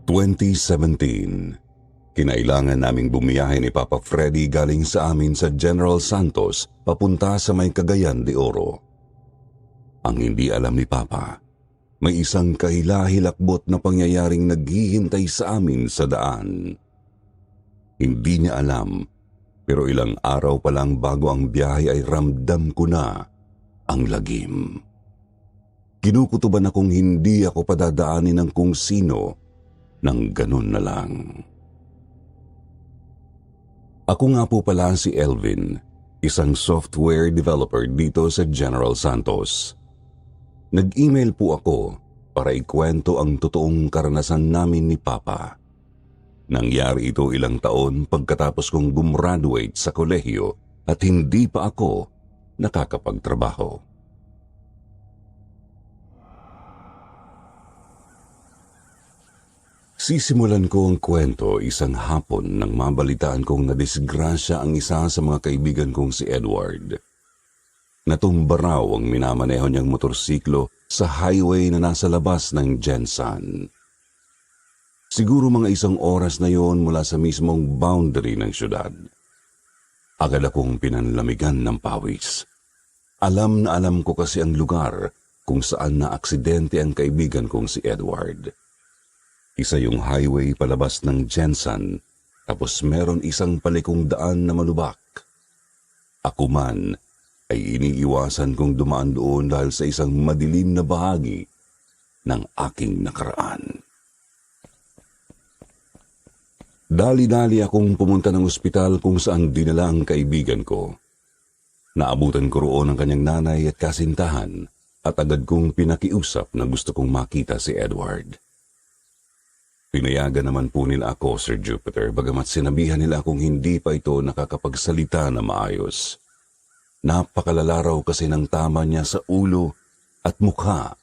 2017, kinailangan naming bumiyahe ni Papa Freddy galing sa amin sa General Santos papunta sa may Cagayan de Oro. Ang hindi alam ni Papa, may isang kahila-hilakbot na pangyayaring naghihintay sa amin sa daan. Hindi niya alam, pero ilang araw pa lang bago ang biyahe ay ramdam ko na ang lagim. Kinukutuban akong hindi ako padadaanin ng kung sino nang ganun na lang. Ako nga po pala si Elvin, isang software developer dito sa General Santos. Nag-email po ako para ikwento ang totoong karanasan namin ni Papa. Nangyari ito ilang taon pagkatapos kong gumraduate sa kolehiyo at hindi pa ako nakakapagtrabaho. Sisimulan ko ang kwento isang hapon nang mabalitaan kong nadisgrasya ang isa sa mga kaibigan kong si Edward. Natumba raw ang minamaneho niyang motorsiklo sa highway na nasa labas ng Gensan. Siguro mga 1 oras na yon mula sa mismong boundary ng syudad. Agad akong pinanlamigan ng pawis. Alam na alam ko kasi ang lugar kung saan na aksidente ang kaibigan kong si Edward. Isa yung highway palabas ng Gensan, tapos meron isang palikong daan na malubak. Ako man ay iniiwasan kong dumaan doon dahil sa isang madilim na bahagi ng aking nakaraan. Dali-dali akong pumunta ng ospital kung saan dinala ang kaibigan ko. Naabutan ko roon ang kanyang nanay at kasintahan at agad kong pinakiusap na gusto kong makita si Edward. Pinayagan naman po nila ako, Sir Jupiter, bagamat sinabihan nila akong hindi pa ito nakakapagsalita na maayos. Napakalala raw kasi ng tama niya sa ulo at mukha,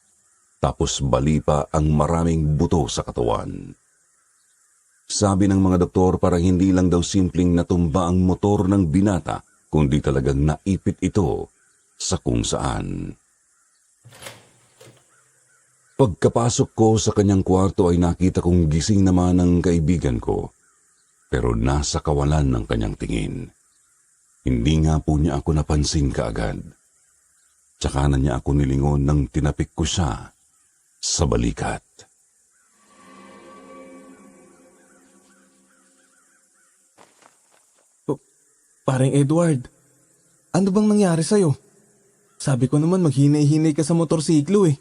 tapos bali pa ang maraming buto sa katawan. Sabi ng mga doktor parang hindi lang daw simpleng natumba ang motor ng binata, kundi talagang naipit ito sa kung saan. Pagkapasok ko sa kanyang kwarto ay nakita kong gising naman ang kaibigan ko, pero nasa kawalan ng kanyang tingin. Hindi nga po niya ako napansin kaagad. Tsaka na niya ako nilingon nang tinapik ko siya sa balikat. Parang Edward, ano bang nangyari sa'yo? Sabi ko naman maghinay-hinay ka sa motorsiklo eh.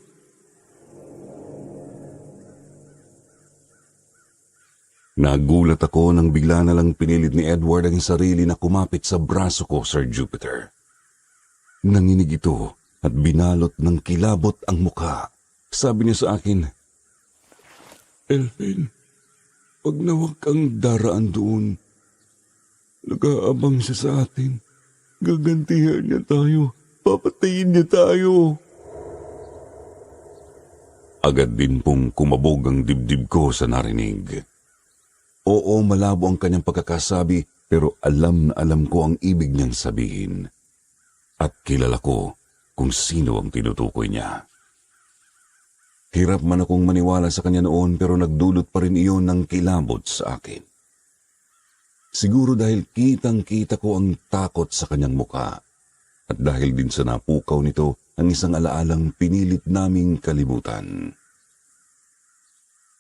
Nagulat ako nang bigla na lang pinilit ni Edward ang sarili na kumapit sa braso ko, Sir Jupiter. Nanginig ito at binalot ng kilabot ang mukha. Sabi niya sa akin, "Elvin, wag na wag kang daraan doon. Nag-aabang siya sa atin. Gagantihan niya tayo. Papatayin niya tayo." Agad din pong kumabog ang dibdib ko sa narinig. Oo, malabo ang kanyang pagkakasabi, pero alam na alam ko ang ibig niyang sabihin. At kilala ko kung sino ang tinutukoy niya. Hirap man akong maniwala sa kanya noon, pero nagdulot pa rin iyon ng kilabot sa akin. Siguro dahil kitang-kita ko ang takot sa kanyang mukha, at dahil din sa napukaw nito ang isang alaalang pinilit naming kalimutan.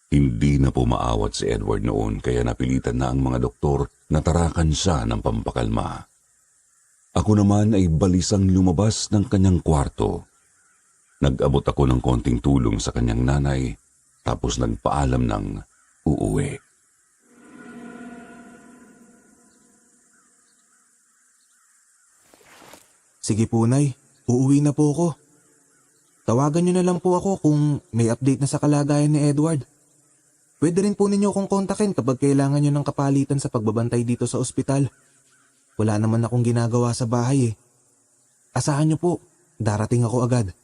Hindi na po maawat si Edward noon, kaya napilitan na ang mga doktor na tarakan siya ng pampakalma. Ako naman ay balisang lumabas ng kanyang kwarto. Nag-abot ako ng konting tulong sa kanyang nanay, tapos nagpaalam ng uuwi. Sige po, Nay. Uuwi na po ako. Tawagan niyo na lang po ako kung may update na sa kalagayan ni Edward. Pwede rin po ninyo akong kontakin kapag kailangan niyo ng kapalitan sa pagbabantay dito sa ospital. Wala naman akong ginagawa sa bahay eh. Asahan niyo po, darating ako agad.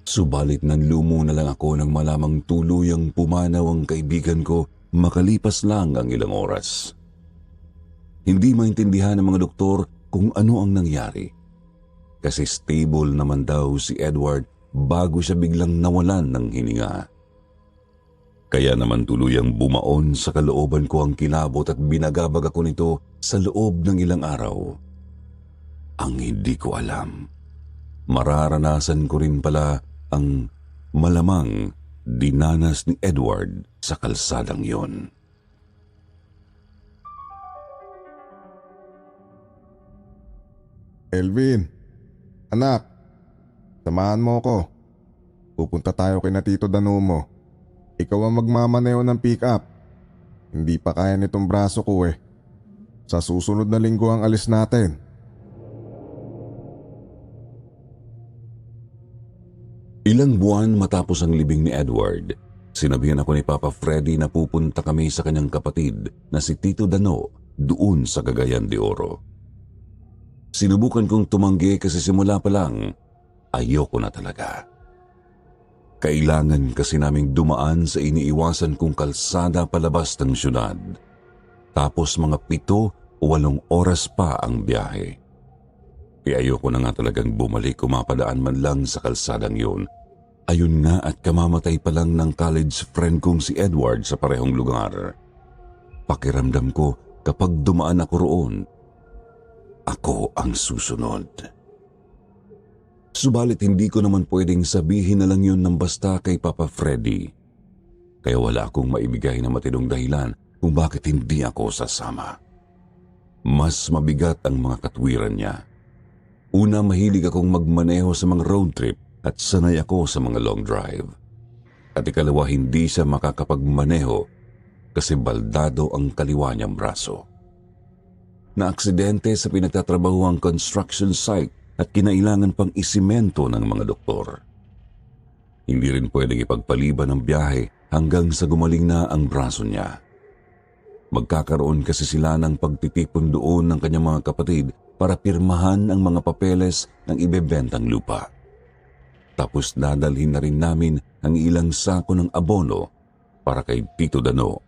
Subalit nanlumo na lang ako nang malamang tuluyang pumanaw ang kaibigan ko makalipas lang ang ilang oras. Hindi maintindihan ng mga doktor kung ano ang nangyari. Kasi stable naman daw si Edward bago siya biglang nawalan ng hininga. Kaya naman tuluyang bumaon sa kalooban ko ang kilabot at binagabag ako nito sa loob ng ilang araw. Ang hindi ko alam, mararanasan ko rin pala ang malamang dinanas ni Edward sa kalsadang yon. Elvin, anak, samahan mo ko. Pupunta tayo kina Tito Dano mo. Ikaw ang magmamaneo ng pick-up. Hindi pa kaya nitong braso ko eh. Sa susunod na linggo ang alis natin. Ilang buwan matapos ang libing ni Edward, sinabihan ako ni Papa Freddy na pupunta kami sa kanyang kapatid na si Tito Dano doon sa Cagayan de Oro. Sinubukan kong tumanggi kasi simula pa lang, ayoko na talaga. Kailangan kasi naming dumaan sa iniiwasan kong kalsada palabas ng syudad. Tapos mga 7 o 8 oras pa ang biyahe. Kaya ayoko na nga talagang bumalik kung mapadaan man lang sa kalsadang yun. Ayun nga at kamamatay pa lang ng college friend kong si Edward sa parehong lugar. Pakiramdam ko kapag dumaan ako roon, ako ang susunod. Subalit hindi ko naman pwedeng sabihin na lang yun ng basta kay Papa Freddy. Kaya wala akong maibigay na matinong dahilan kung bakit hindi ako sasama. Mas mabigat ang mga katwiran niya. Una, mahilig akong magmaneho sa mga road trip at sanay ako sa mga long drive. At ikalawa, hindi siya makakapagmaneho kasi baldado ang kaliwa niyang braso. Naaksidente sa pinagtatrabahuang construction site at kinailangan pang isimento ng mga doktor. Hindi rin pwedeng ipagpaliban ang biyahe hanggang sa gumaling na ang braso niya. Magkakaroon kasi sila ng pagtitipon doon ng kanyang mga kapatid para pirmahan ang mga papeles ng ibebentang lupa. Tapos dadalhin na rin namin ang ilang sako ng abono para kay Tito Dano.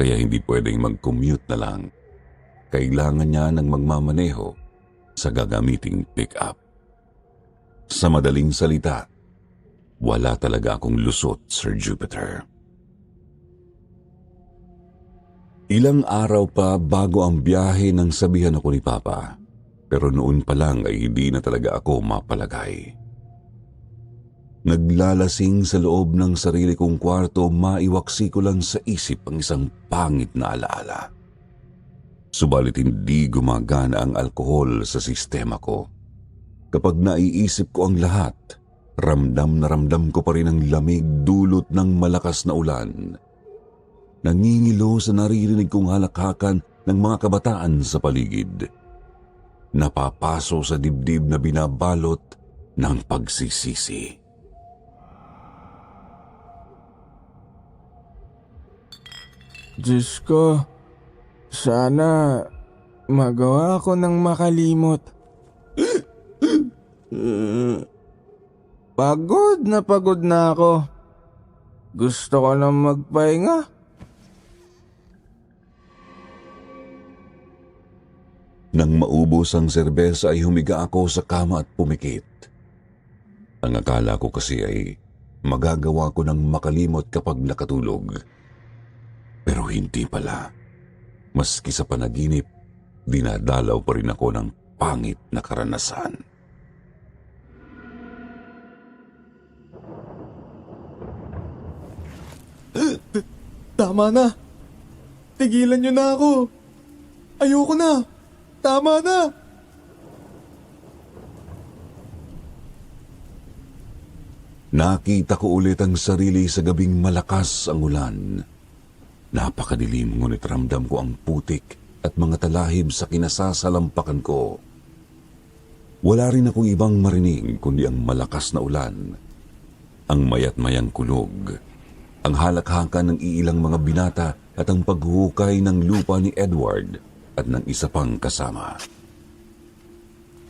Kaya hindi pwedeng mag-commute na lang. Kailangan niya ng magmamaneho sa gagamiting pick-up. Sa madaling salita, wala talaga akong lusot, Sir Jupiter. Ilang araw pa bago ang biyahe nang sabihan ako ni Papa, pero noon pa lang ay hindi na talaga ako mapalagay. Naglalasing sa loob ng sarili kong kwarto, maiwaksi ko lang sa isip ang isang pangit na alaala. Subalit hindi gumagana ang alkohol sa sistema ko. Kapag naiisip ko ang lahat, ramdam na ramdam ko pa rin ang lamig dulot ng malakas na ulan. Nangingilo sa naririnig kong halakhakan ng mga kabataan sa paligid. Napapaso sa dibdib na binabalot ng pagsisisi. Diyos ko, sana magawa ko ng makalimot. Pagod na ako. Gusto ko na magpahinga. Nang maubos ang serbesa ay humiga ako sa kama at pumikit. Ang akala ko kasi ay magagawa ko ng makalimot kapag nakatulog. Pero hindi pala. Maski sa panaginip, dinadalaw pa rin ako ng pangit na karanasan. Tama na. Tigilan niyo na ako. Ayoko na. Tama na. Nakita ko ulit ang sarili sa gabing malakas ang ulan. Napakadilim ngunit ramdam ko ang putik at mga talahib sa kinasasalampakan ko. Wala rin akong ibang marinig kundi ang malakas na ulan. Ang mayat-mayang kulog, ang halakhakan ng iilang mga binata at ang paghuhukay ng lupa ni Edward at ng isa pang kasama.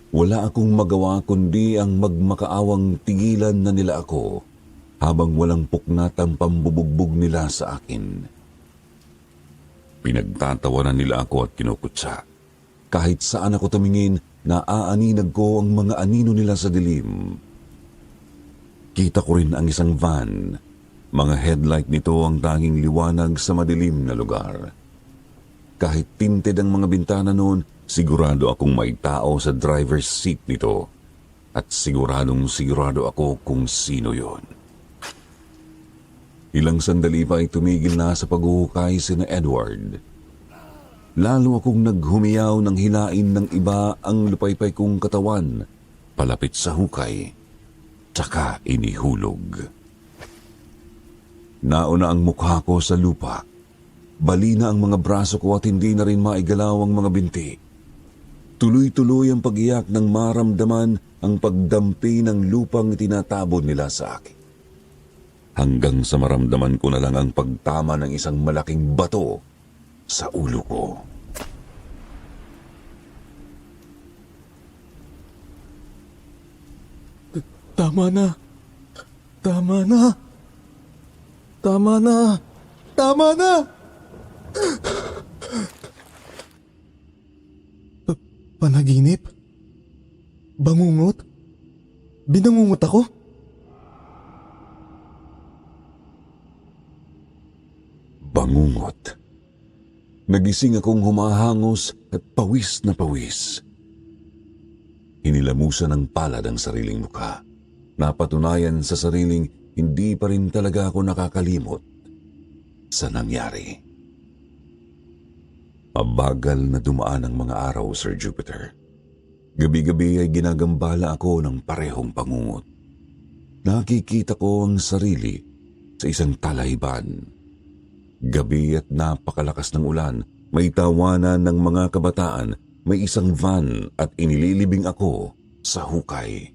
Wala akong magawa kundi ang magmakaawang tigilan na nila ako habang walang puknat ang pambubugbog nila sa akin. Pinagtatawanan nila ako at kinukutsa. Kahit saan ako tumingin, naaaninag ko ang mga anino nila sa dilim. Kita ko rin ang isang van. Mga headlight nito ang tanging liwanag sa madilim na lugar. Kahit tinted ang mga bintana noon, sigurado akong may tao sa driver's seat nito. At sigurado ako kung sino yon. Ilang sandali pa ay tumigil na sa paghuhukay sina Edward. Lalo akong naghumiyaw ng hilain ng iba ang lupaypay kong katawan palapit sa hukay, tsaka inihulog. Nauna ang mukha ko sa lupa. Bali na ang mga braso ko at hindi na rin maigalaw ang mga binti. Tuloy-tuloy ang pag-iyak nang maramdaman ang pagdampi ng lupang itinatabon nila sa akin. Hanggang sa maramdaman ko na lang ang pagtama ng isang malaking bato sa ulo ko. Tama na. Tama na. Tama na. Tama na. Panaginip? Bangungot? Binangungot ako? Bangungot. Nagising akong humahangos at pawis na pawis. Hinilamusan ng palad ang sariling mukha. Napatunayan sa sariling hindi pa rin talaga ako nakakalimot sa nangyari. Mabagal na dumaan ang mga araw, Sir Jupiter. Gabi-gabi ay ginagambala ako ng parehong pangungot. Nakikita ko ang sarili sa isang talahiban. Gabi at napakalakas ng ulan, may tawanan ng mga kabataan, may isang van at inililibing ako sa hukay.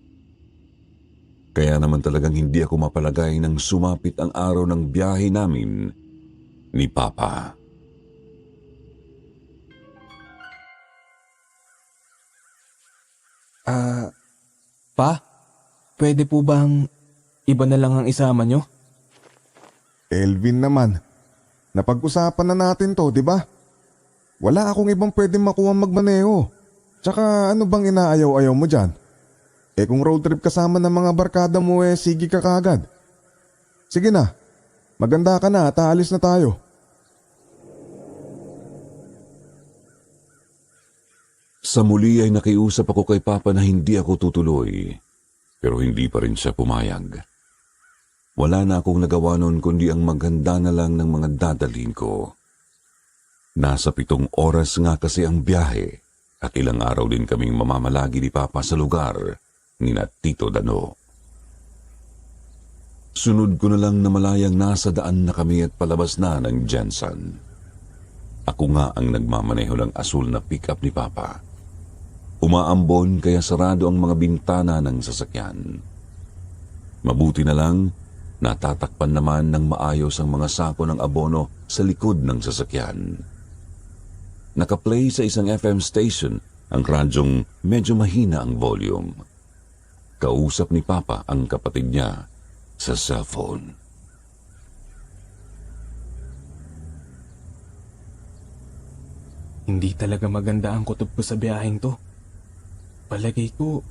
Kaya naman talagang hindi ako mapalagay nang sumapit ang araw ng biyahe namin ni Papa. Pa? Pwede po bang iba na lang ang isama nyo? Elvin naman, napag-usapan na natin to, di ba? Wala akong ibang pwedeng makuha magmaneho. Tsaka ano bang inaayaw-ayaw mo dyan? Kung road trip kasama ng mga barkada mo sige ka kagad. Sige na, maganda ka na at aalis na tayo. Sa muli ay nakiusap ako kay Papa na hindi ako tutuloy, pero hindi pa rin siya pumayag. Wala na akong nagawa noon kundi ang maghanda na lang ng mga dadalhin ko. Nasa 7 oras nga kasi ang biyahe at ilang araw din kaming mamamalagi ni Papa sa lugar ni Tito Dano. Sunod ko na lang na malayang nasa daan na kami at palabas na ng Jensen. Ako nga ang nagmamaneho ng asul na pick-up ni Papa. Umaambon kaya sarado ang mga bintana ng sasakyan. Mabuti na lang, natatakpan naman ng maayos ang mga sako ng abono sa likod ng sasakyan. Nakaplay sa isang FM station ang radyong medyo mahina ang volume. Kausap ni Papa ang kapatid niya sa cellphone. Hindi talaga maganda ang kutob ko sa biyaheng to. Palagay ko,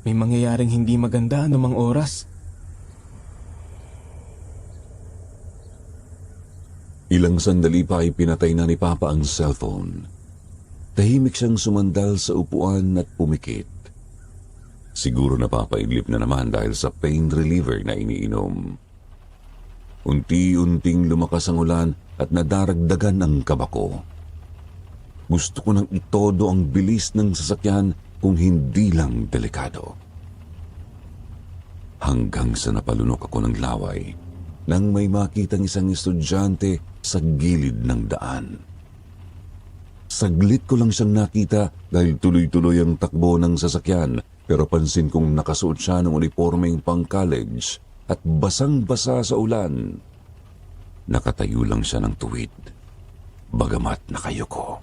may mangyayaring hindi maganda anumang oras. Ilang sandali pa ay pinatay na ni Papa ang cellphone. Tahimik siyang sumandal sa upuan at pumikit. Siguro napapaidlip na naman dahil sa pain reliever na iniinom. Unti-unting lumakas ang ulan at nadaragdagan ang kaba ko. Gusto ko nang itodo ang bilis ng sasakyan kung hindi lang delikado. Hanggang sa napalunok ako ng laway nang may makitang isang estudyante sa gilid ng daan. Saglit ko lang siyang nakita dahil tuloy-tuloy ang takbo ng sasakyan, pero pansin kong nakasuot siya ng uniformeng pang-college at basang-basa sa ulan. Nakatayo lang siya ng tuwid, bagamat nakayuko.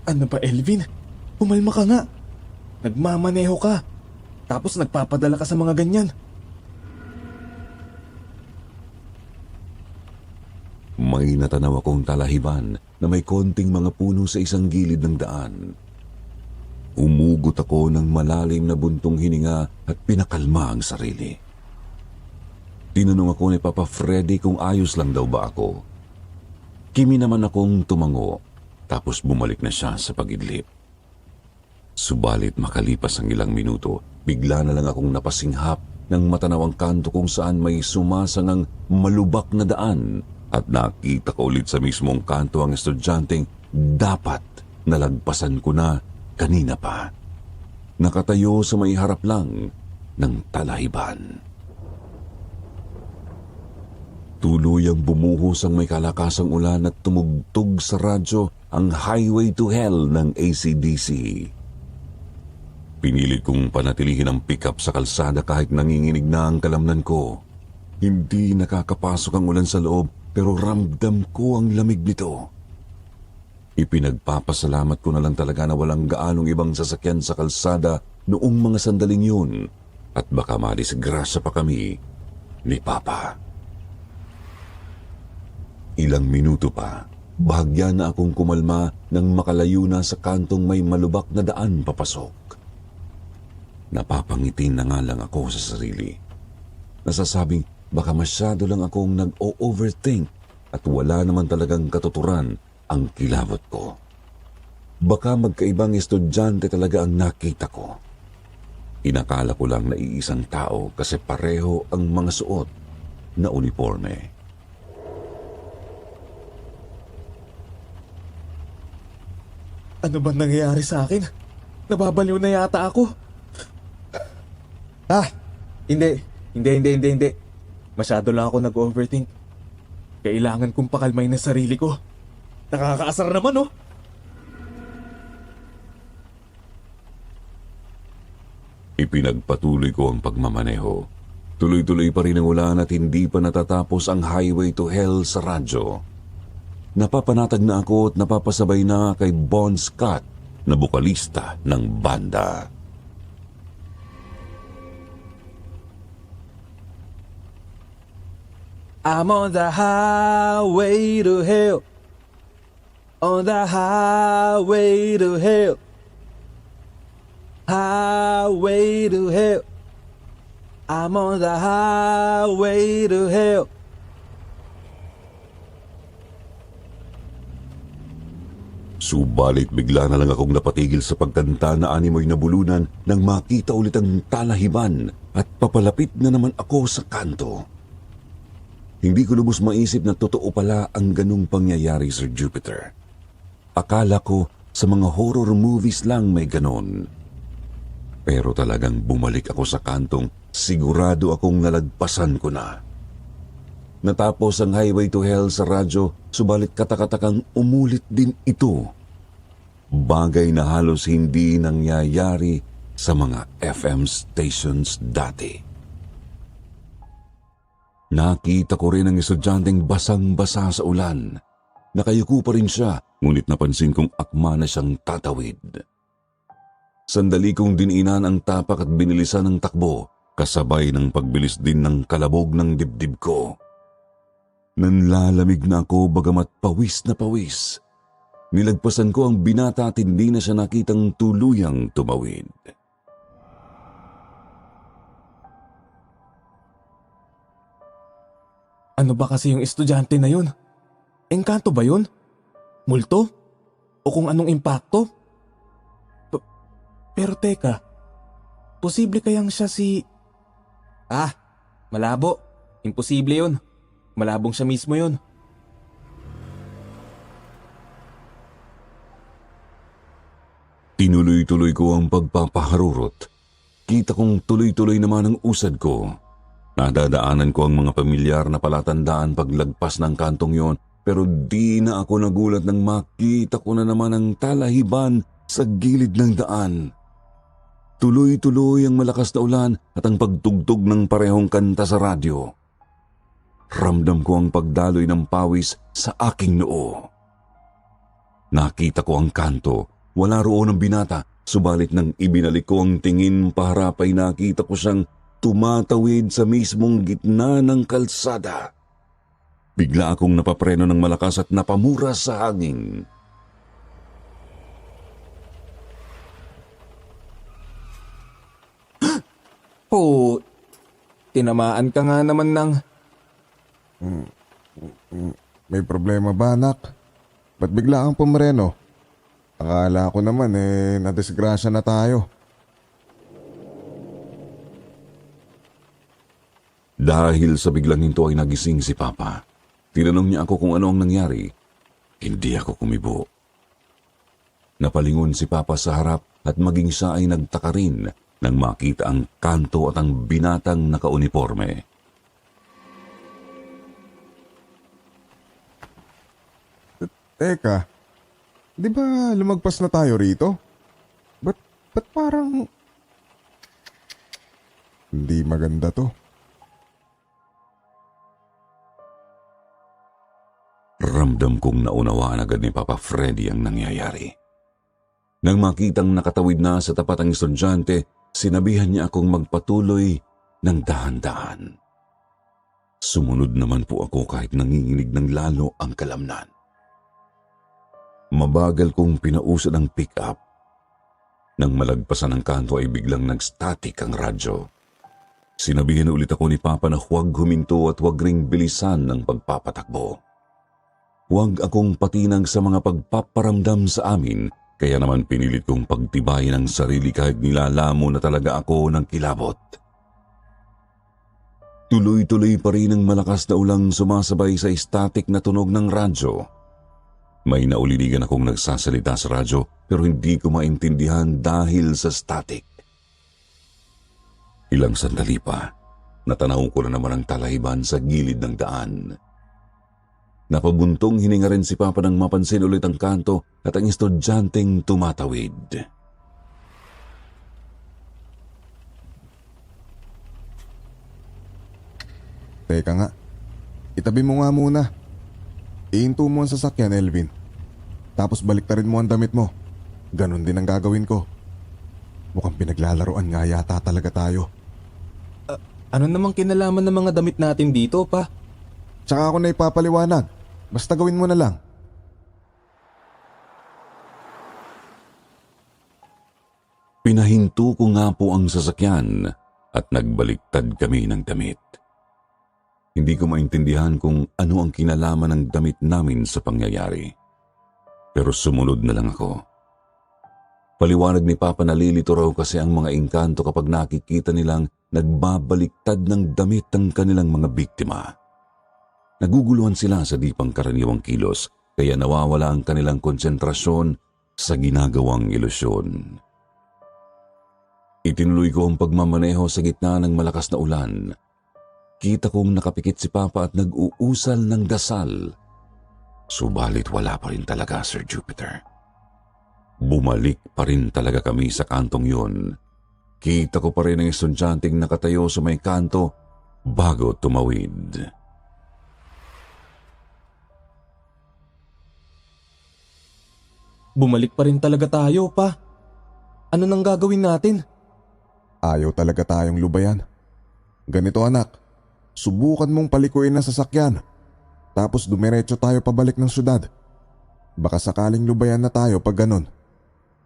Ano ba, Elvin? Pumalma ka nga. Nagmamaneho ka. Tapos nagpapadala ka sa mga ganyan. May natanaw akong talahiban na may konting mga puno sa isang gilid ng daan. Umugot ako ng malalim na buntong hininga at pinakalma ang sarili. Tinanong ako ni Papa Freddy kung ayos lang daw ba ako. Kimi naman akong tumango, tapos bumalik na siya sa pagidlip. Subalit makalipas ang ilang minuto, bigla na lang akong napasinghap ng matanawang kanto kung saan may sumasangang malubak na daan at nakita ko ulit sa mismong kanto ang estudyanteng dapat nalagpasan ko na kanina pa. Nakatayo sa may harap lang ng talahiban. Tuluyang bumuhos ang may kalakasang ulan at tumugtog sa radyo ang Highway to Hell ng AC/DC. Pinilit kong panatilihin ang pickup sa kalsada kahit nanginginig na ang kalamnan ko. Hindi nakakapasok ang ulan sa loob pero ramdam ko ang lamig nito. Ipinagpapasalamat ko na lang talaga na walang gaanong ibang sasakyan sa kalsada noong mga sandaling yun at baka madisgrasya pa kami ni Papa. Ilang minuto pa, bahagya na akong kumalma nang makalayo na sa kantong may malubak na daan papasok. Napapangitin na nga lang ako sa sarili. Nasasabing baka masyado lang akong nag-o-overthink at wala naman talagang katuturan ang kilabot ko. Baka magkaibang estudyante talaga ang nakita ko. Inakala ko lang na iisang tao kasi pareho ang mga suot na uniforme. Ano ba nangyayari sa akin? Nababaliw na yata ako. Hindi. Masyado lang ako nag-overthink. Kailangan kong pakalmay na sarili ko. Nakakaasar naman, oh. Ipinagpatuloy ko ang pagmamaneho. Tuloy-tuloy pa rin ang ulan at hindi pa natatapos ang Highway to Hell sa radyo. Napapanatag na ako at napapasabay na kay Bon Scott na bokalista ng banda. I'm on the highway to hell. On the highway to hell. Highway to hell. I'm on the highway to hell. Subalit bigla na lang akong napatigil sa pagkanta na animoy nabulunan nang makita ulit ang talahiban at papalapit na naman ako sa kanto. Hindi ko lubos maisip na totoo pala ang ganung pangyayari, Sir Jupiter. Akala ko sa mga horror movies lang may ganon. Pero talagang bumalik ako sa kantong sigurado akong nalagpasan ko na. Natapos ang Highway to Hell sa radyo, subalit katakatakang umulit din ito. Bagay na halos hindi nangyayari sa mga FM stations dati. Nakita ko rin ang estudyanteng basang-basa sa ulan. Nakayuko pa rin siya, ngunit napansin kong akma na siyang tatawid. Sandali kong diniinan ang tapak at binilisan ng takbo, kasabay ng pagbilis din ng kalabog ng dibdib ko. Nanlalamig na ako bagamat pawis na pawis. Nilagpasan ko ang binata at hindi na siya nakitang tuluyang tumawid. Ano ba kasi yung estudyante na yun? Engkanto ba yun? Multo? O kung anong impacto? Pero teka, posible kayang siya si... malabo. Imposible yun. Malabong siya mismo yun. Tinuloy-tuloy ko ang pagpapaharurot. Kita kong tuloy-tuloy naman ang usad ko. Nadadaanan ko ang mga pamilyar na palatandaan paglagpas ng kantong yon, pero di na ako nagulat nang makita ko na naman ang talahiban sa gilid ng daan. Tuloy-tuloy ang malakas na ulan at ang pagtugtog ng parehong kanta sa radyo. Ramdam ko ang pagdaloy ng pawis sa aking noo. Nakita ko ang kanto, wala roon ang binata, subalit nang ibinalik ko ang tingin paharap ay nakita ko siyang tumatawid sa mismong gitna ng kalsada. Bigla akong napapreno ng malakas at napamura sa hangin. Oh, tinamaan ka nga naman ng... May problema ba, anak? Ba't bigla kang pumreno? Akala ko naman nadisgrasya na tayo. Dahil sa biglang hinto ay nagising si Papa. Tinanong niya ako kung ano ang nangyari. Hindi ako kumibo. Napalingon si Papa sa harap at maging siya ay nagtaka rin nang makita ang kanto at ang binatang nakauniforme. Teka, di ba lumagpas na tayo rito? Ba't parang... Hindi maganda to. Ramdam kong naunawaan agad ni Papa Freddy ang nangyayari. Nang makitang nakatawid na sa tapat ang estudyante, sinabihan niya akong magpatuloy ng dahan-dahan. Sumunod naman po ako kahit nanginginig ng lalo ang kalamnan. Mabagal kong pinausad ang pick-up. Nang malagpasan ang kanto ay biglang nag-static ang radyo. Sinabihan ulit ako ni Papa na huwag huminto at huwag ring bilisan ng pagpapatakbo. Huwag akong patinang sa mga pagpaparamdam sa amin, kaya naman pinilit kong pagtibayin ang sarili kahit nilalamo na talaga ako ng kilabot. Tuloy-tuloy pa rin ang malakas na ulang sumasabay sa static na tunog ng radyo. May nauliligan akong nagsasalita sa radyo pero hindi ko maintindihan dahil sa static. Ilang sandali pa, natanaw ko na naman ang talahiban sa gilid ng daan. Napabuntong hininga rin si Papa nang mapansin ulit ang kanto at ang estudyanteng tumatawid. Teka nga, itabi mo nga muna. Ihinto mo ang sasakyan, Elvin. Tapos baliktarin mo ang damit mo. Ganon din ang gagawin ko. Mukhang pinaglalaroan nga yata talaga tayo. Ano namang kinalaman ng mga damit natin dito, Pa? Tsaka ako na ipapaliwanag. Basta gawin mo na lang. Pinahinto ko nga po ang sasakyan at nagbaliktad kami ng damit. Hindi ko maintindihan kung ano ang kinalaman ng damit namin sa pangyayari. Pero sumunod na lang ako. Paliwanag ni Papa na lilito raw kasi ang mga engkanto kapag nakikita nilang nagbabaliktad ng damit ang kanilang mga biktima. Naguguluhan sila sa di pangkaraniwang kilos kaya nawawala ang kanilang konsentrasyon sa ginagawang ilusyon. Itinuloy ko ang pagmamaneho sa gitna ng malakas na ulan. Kita kong nakapikit si Papa at nag-uusal ng dasal. Subalit wala pa rin talaga, Sir Jupiter. Bumalik pa rin talaga kami sa kantong yun. Kita ko pa rin ang estudyanteng nakatayo sa may kanto bago tumawid. Bumalik pa rin talaga tayo, Pa. Ano nang gagawin natin? Ayaw talaga tayong lubayan. Ganito anak, subukan mong palikuin ang sasakyan. Tapos dumiretso tayo pabalik ng syudad. Baka sakaling lubayan na tayo pag ganon.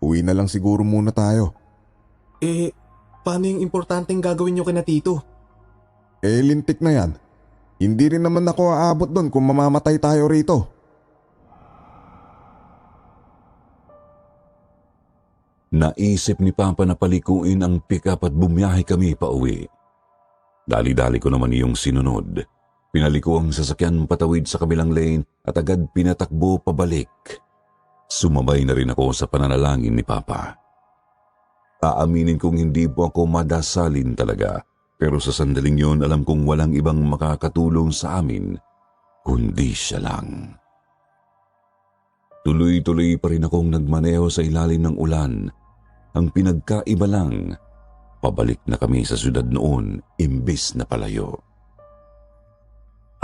Uwi na lang siguro muna tayo. Paano yung importanteng gagawin nyo kina Tito? Lintik na yan. Hindi rin naman ako aabot doon kung mamamatay tayo rito. Naisip ni Papa na palikuin ang pick-up at bumiyahe kami pa uwi. Dali-dali ko naman iyong sinunod. Pinaliko ang sasakyan patawid sa kabilang lane at agad pinatakbo pabalik. Sumabay na rin ako sa pananalangin ni Papa. Aaminin kong hindi po ako madasalin talaga, pero sa sandaling yon alam kong walang ibang makakatulong sa amin, kundi siya lang. Tuloy-tuloy pa rin akong nagmaneho sa ilalim ng ulan. Ang pinagkaiba lang, pabalik na kami sa syudad noon imbis na palayo.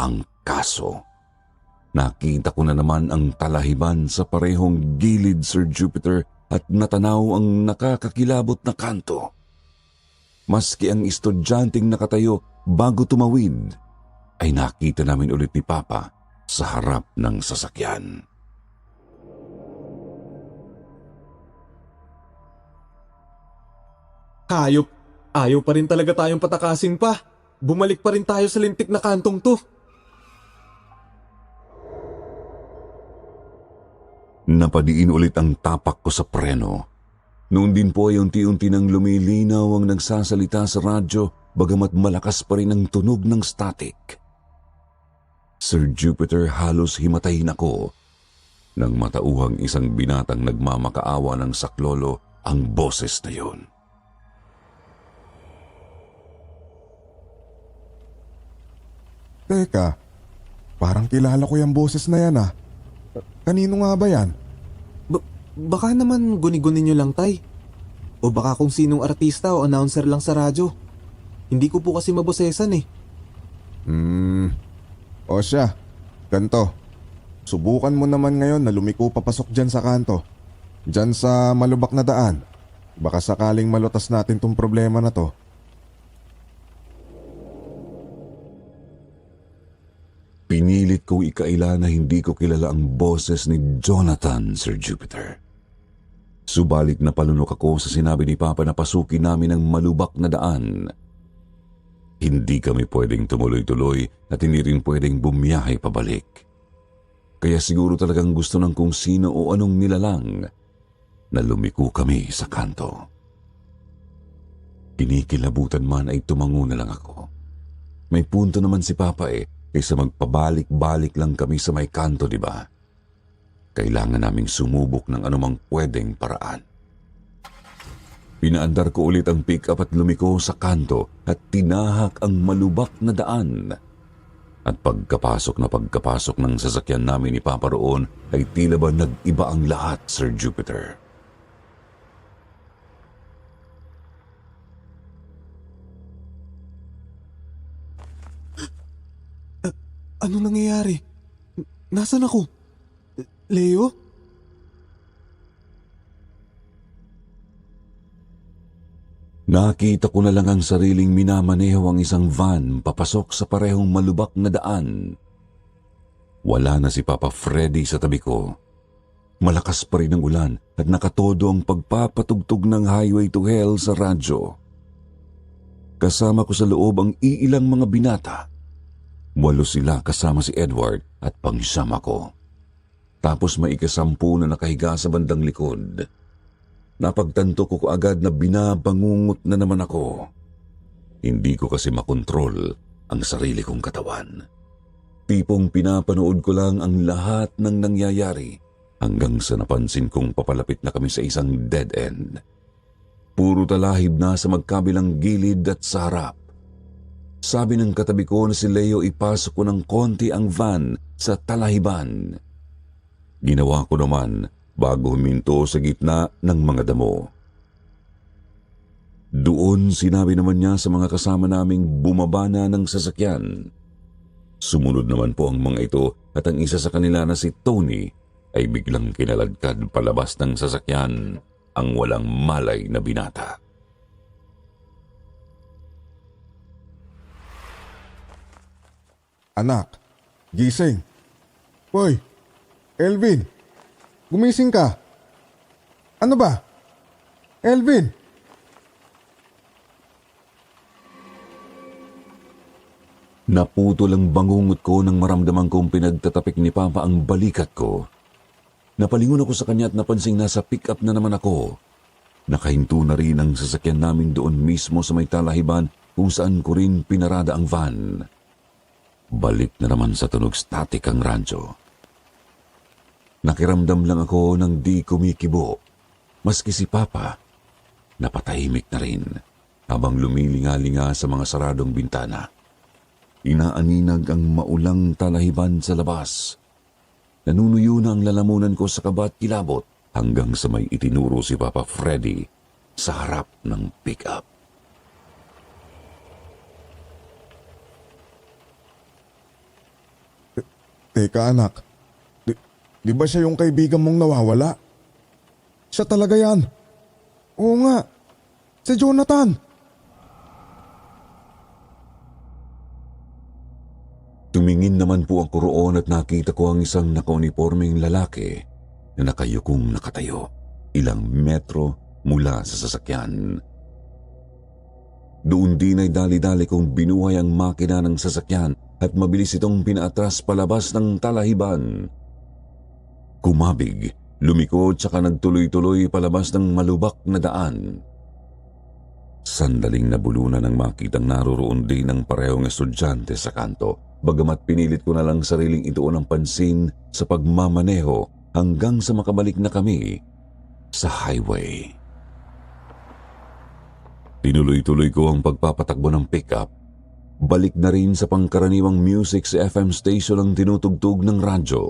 Ang kaso, nakita ko na naman ang talahiban sa parehong gilid, Sir Jupiter, at natanaw ang nakakakilabot na kanto. Maski ang estudyanteng nakatayo bago tumawid, ay nakita namin ulit ni Papa sa harap ng sasakyan. Hayop, ayaw pa rin talaga tayong patakasin pa. Bumalik pa rin tayo sa lintik na kantong to. Napadiin ulit ang tapak ko sa preno. Noon din po ay unti-unti nang lumilinaw ang nagsasalita sa radyo bagamat malakas pa rin ang tunog ng static. Sir Jupiter, halos himatayin ako nang matauhang isang binatang nagmamakaawa ng saklolo ang boses na yun. Teka, parang kilala ko yung boses na yan ah. Kanino nga ba yan? Baka naman guni-guni nyo lang, tay. O baka kung sinong artista o announcer lang sa radyo. Hindi ko po kasi mabosesan eh. O siya, ganto. Subukan mo naman ngayon na lumiko papasok dyan sa kanto. Dyan sa malubak na daan. Baka sakaling malutas natin tong problema na to. Pinilit kong ikaila na hindi ko kilala ang boses ni Jonathan, Sir Jupiter. Subalit napalunok ako sa sinabi ni Papa na pasukin namin ang malubak na daan. Hindi kami pwedeng tumuloy-tuloy at hindi rin pwedeng bumiyahe pabalik. Kaya siguro talagang gusto ng kung sino o anong nilalang na lumiko kami sa kanto. Kinikilabutan man ay tumango na lang ako. May punto naman si Papa kaysa magpabalik-balik lang kami sa may kanto, di ba? Kailangan naming sumubok ng anumang pwedeng paraan. Pinaandar ko ulit ang pick-up at lumiko sa kanto at tinahak ang malubak na daan. At pagkapasok ng sasakyan namin ni Papa roon ay tila ba nag-iba ang lahat, Sir Jupiter. Ano nangyayari? Nasaan ako? Leo? Nakita ko na lang ang sariling minamaneho ang isang van papasok sa parehong malubak na daan. Wala na si Papa Freddy sa tabi ko. Malakas pa rin ang ulan at nakatodo ang pagpapatugtog ng Highway to Hell sa radyo. Kasama ko sa loob ang iilang mga binata. 8 sila kasama si Edward at pang-siyam ako. Tapos may ika-10 na nakahiga sa bandang likod. Napagtanto ko agad na binabangungot na naman ako. Hindi ko kasi makontrol ang sarili kong katawan. Tipong pinapanood ko lang ang lahat ng nangyayari hanggang sa napansin kong papalapit na kami sa isang dead end. Puro talahib na sa magkabilang gilid at sa harap. Sabi ng katabi ko na si Leo ipasok ko ng konti ang van sa talahiban. Ginawa ko naman bago huminto sa gitna ng mga damo. Doon sinabi naman niya sa mga kasama naming bumaba na ng sasakyan. Sumunod naman po ang mga ito at ang isa sa kanila na si Tony ay biglang kinaladkad palabas ng sasakyan ang walang malay na binata. Anak, gising. Hoy, Elvin, gumising ka. Ano ba? Elvin! Naputol ang bangungot ko nang maramdaman kong pinagtatapik ni Papa ang balikat ko. Napalingon ako sa kanya at napansing nasa pick-up na naman ako. Nakahinto na rin ang sasakyan namin doon mismo sa may talahiban kung saan ko rin pinarada ang van. Balik na naman sa tunog static ang radyo. Nakiramdam lang ako ng di kumikibo. Maski si Papa, napatahimik na rin habang lumilinga-linga sa mga saradong bintana. Inaaninag ang maulang talahiban sa labas. Nanunuyo na ang lalamunan ko sa kaba at kilabot hanggang sa may itinuro si Papa Freddy sa harap ng pick-up. Teka anak, di ba siya yung kaibigan mong nawawala? Siya talaga yan. Oo nga, si Jonathan. Tumingin naman po ako roon at makita ko ang isang nakaunipormeng lalaki na nakayukong nakatayo, ilang metro mula sa sasakyan. Doon din ay dali-dali kong binuhay ang makina ng sasakyan at mabilis itong pinaatras palabas ng talahiban. Kumabig, lumikod saka nagtuloy-tuloy palabas ng malubak na daan. Sandaling nabulunan ang makitang naroroon din ng parehong estudyante sa kanto, bagamat pinilit ko na lang sariling ituon ang pansin sa pagmamaneho hanggang sa makabalik na kami sa highway. Tinuloy-tuloy ko ang pagpapatakbo ng pickup. Balik na rin sa pangkaraniwang music sa FM station ang tinutugtog ng radyo.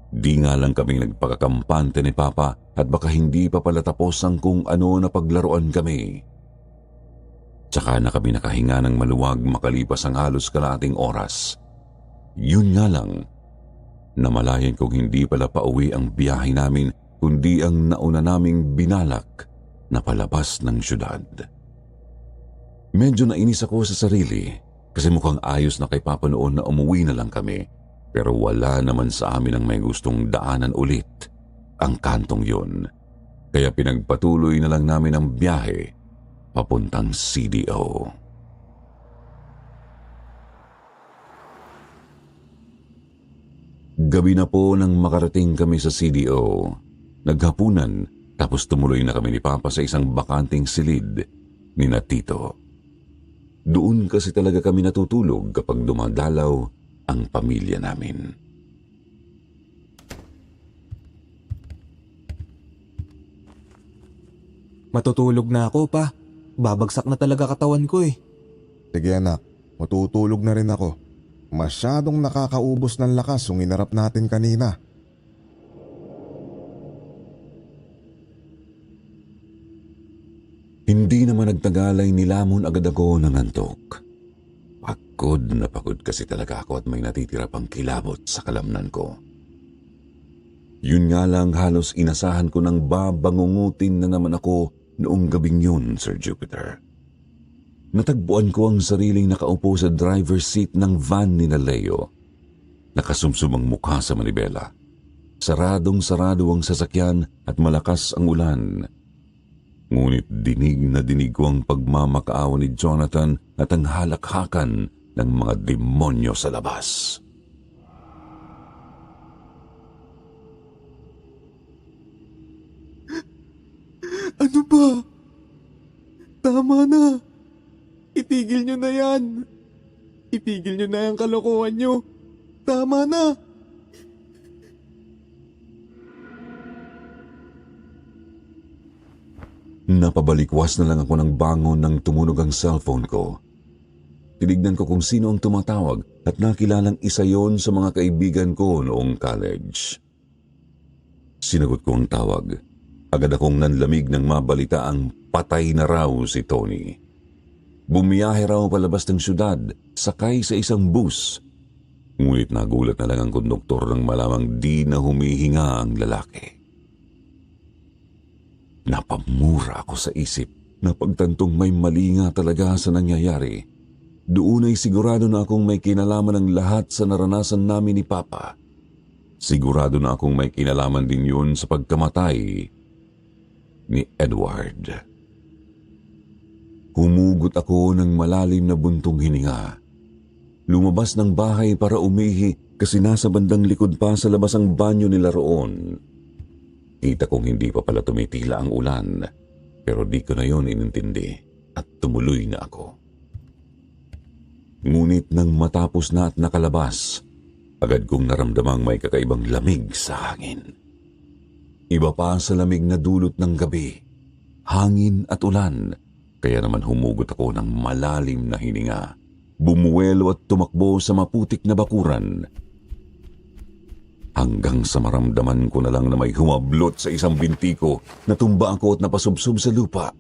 Di nga lang kaming nagpakakampante ni Papa at baka hindi pa pala tapos ang kung ano na paglaruan kami. Tsaka na kami nakahinga ng maluwag makalipas ang halos kalahating oras. Yun nga lang, namalayan kong hindi pala pauwi ang biyahe namin kundi ang nauna naming binalak na palabas ng syudad. Medyo nainis ako sa sarili kasi mukhang ayos na kay Papa noon na umuwi na lang kami, pero wala naman sa amin ang may gustong daanan ulit ang kantong yun. Kaya pinagpatuloy na lang namin ang biyahe papuntang CDO. Gabi na po nang makarating kami sa CDO. Naghapunan tapos tumuloy na kami ni Papa sa isang bakanting silid ni na Tito. Doon kasi talaga kami natutulog kapag dumadalaw ang pamilya namin. Matutulog na ako, Pa. Babagsak na talaga katawan ko eh. Sige anak, matutulog na rin ako. Masyadong nakakaubos ng lakas yung inarap natin kanina. Hindi naman nagtagal ay nilamon agad ako ng antok. Pagod kasi talaga ako at may natitira pang kilabot sa kalamnan ko. Yun nga lang halos inasahan ko nang babangungutin na naman ako noong gabing yun, Sir Jupiter. Natagpuan ko ang sariling nakaupo sa driver's seat ng van ni na Leo. Nakasumsum ang mukha sa manibela. Saradong-sarado ang sasakyan at malakas ang ulan. Ngunit dinig na dinig ko ang pagmamakaawa ni Jonathan at ang halakhakan ng mga demonyo sa labas. Ano ba? Tama na. Itigil nyo na yan. Itigil nyo na yung kalokohan nyo. Tama na. Napabalikwas na lang ako ng bangon nang tumunog ang cellphone ko. Tinignan ko kung sino ang tumatawag at nakilalang isa yon sa mga kaibigan ko noong college. Sinagot ko ang tawag. Agad akong nanlamig nang mabalita ang patay na raw si Tony. Bumiyahe raw palabas ng syudad, sakay sa isang bus. Ngunit nagulat na lang ang konduktor nang malamang di na humihinga ang lalaki. Napamura ako sa isip na pagtantong may mali nga talaga sa nangyayari. Doon ay sigurado na akong may kinalaman ng lahat sa naranasan namin ni Papa. Sigurado na akong may kinalaman din yun sa pagkamatay ni Edward. Humugot ako ng malalim na buntong hininga. Lumabas ng bahay para umihi kasi nasa bandang likod pa sa labas ang banyo nila roon. Kita kong hindi pa pala tumitila ang ulan, pero di ko na yon inintindi at tumuloy na ako. Ngunit nang matapos na at nakalabas, agad kong naramdamang may kakaibang lamig sa hangin. Iba pa sa lamig na dulot ng gabi, hangin at ulan, kaya naman humugot ako ng malalim na hininga. Bumuwelo at tumakbo sa maputik na bakuran. Hanggang sa maramdaman ko na lang na may humablot sa isang binti ko, natumba ako at napasubsob sa lupa.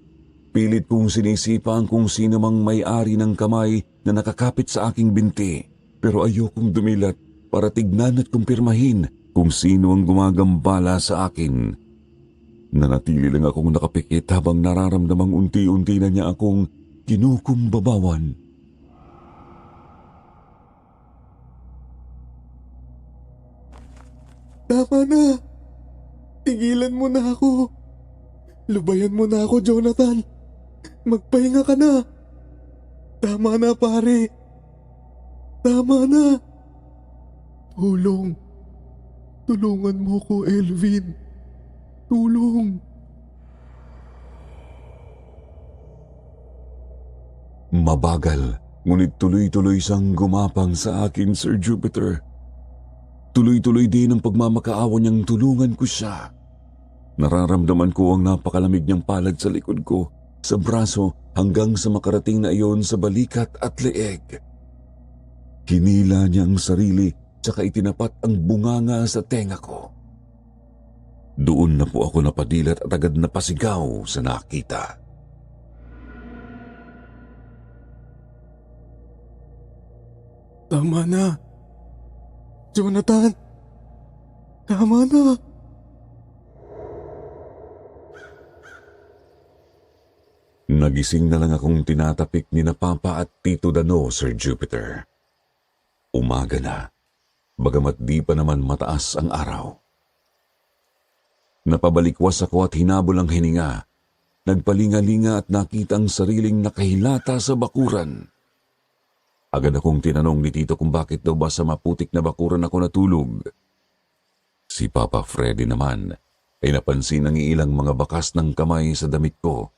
Pilit kong sinisipa kung sino mang may-ari ng kamay na nakakapit sa aking binti. Pero ayokong dumilat para tignan at kumpirmahin kung sino ang gumagambala sa akin. Nanatili lang akong nakapikit habang nararamdamang unti-unti na niya akong kinukumbabawan. Tama na. Tigilan mo na ako. Lubayan mo na ako, Jonathan. Magpahinga ka na. Tama na, pare. Tama na. Tulong. Tulungan mo ko, Elvin. Tulong. Mabagal, ngunit tuloy-tuloy siyang gumapang sa akin, Sir Jupiter. Tuloy-tuloy din ang pagmamakaawa niyang tulungan ko siya. Nararamdaman ko ang napakalamig niyang palad sa likod ko, sa braso hanggang sa makarating na iyon sa balikat at leeg. Hinila niya ang sarili tsaka itinapat ang bunganga sa tenga ko. Doon na po ako napadilat at agad napasigaw sa nakita. Tama na. Jonathan. Tama na. Nagising na lang akong tinatapik ni na Papa at Tito Dano, Sir Jupiter. Umaga na, bagamat di pa naman mataas ang araw. Napabalikwas ako at hinabol ang hininga. Nagpalingalinga at nakita ang sariling nakahilata sa bakuran. Agad akong tinanong ni Tito kung bakit daw ba sa maputik na bakuran ako natulog. Si Papa Freddy naman ay napansin ang ilang mga bakas ng kamay sa damit ko.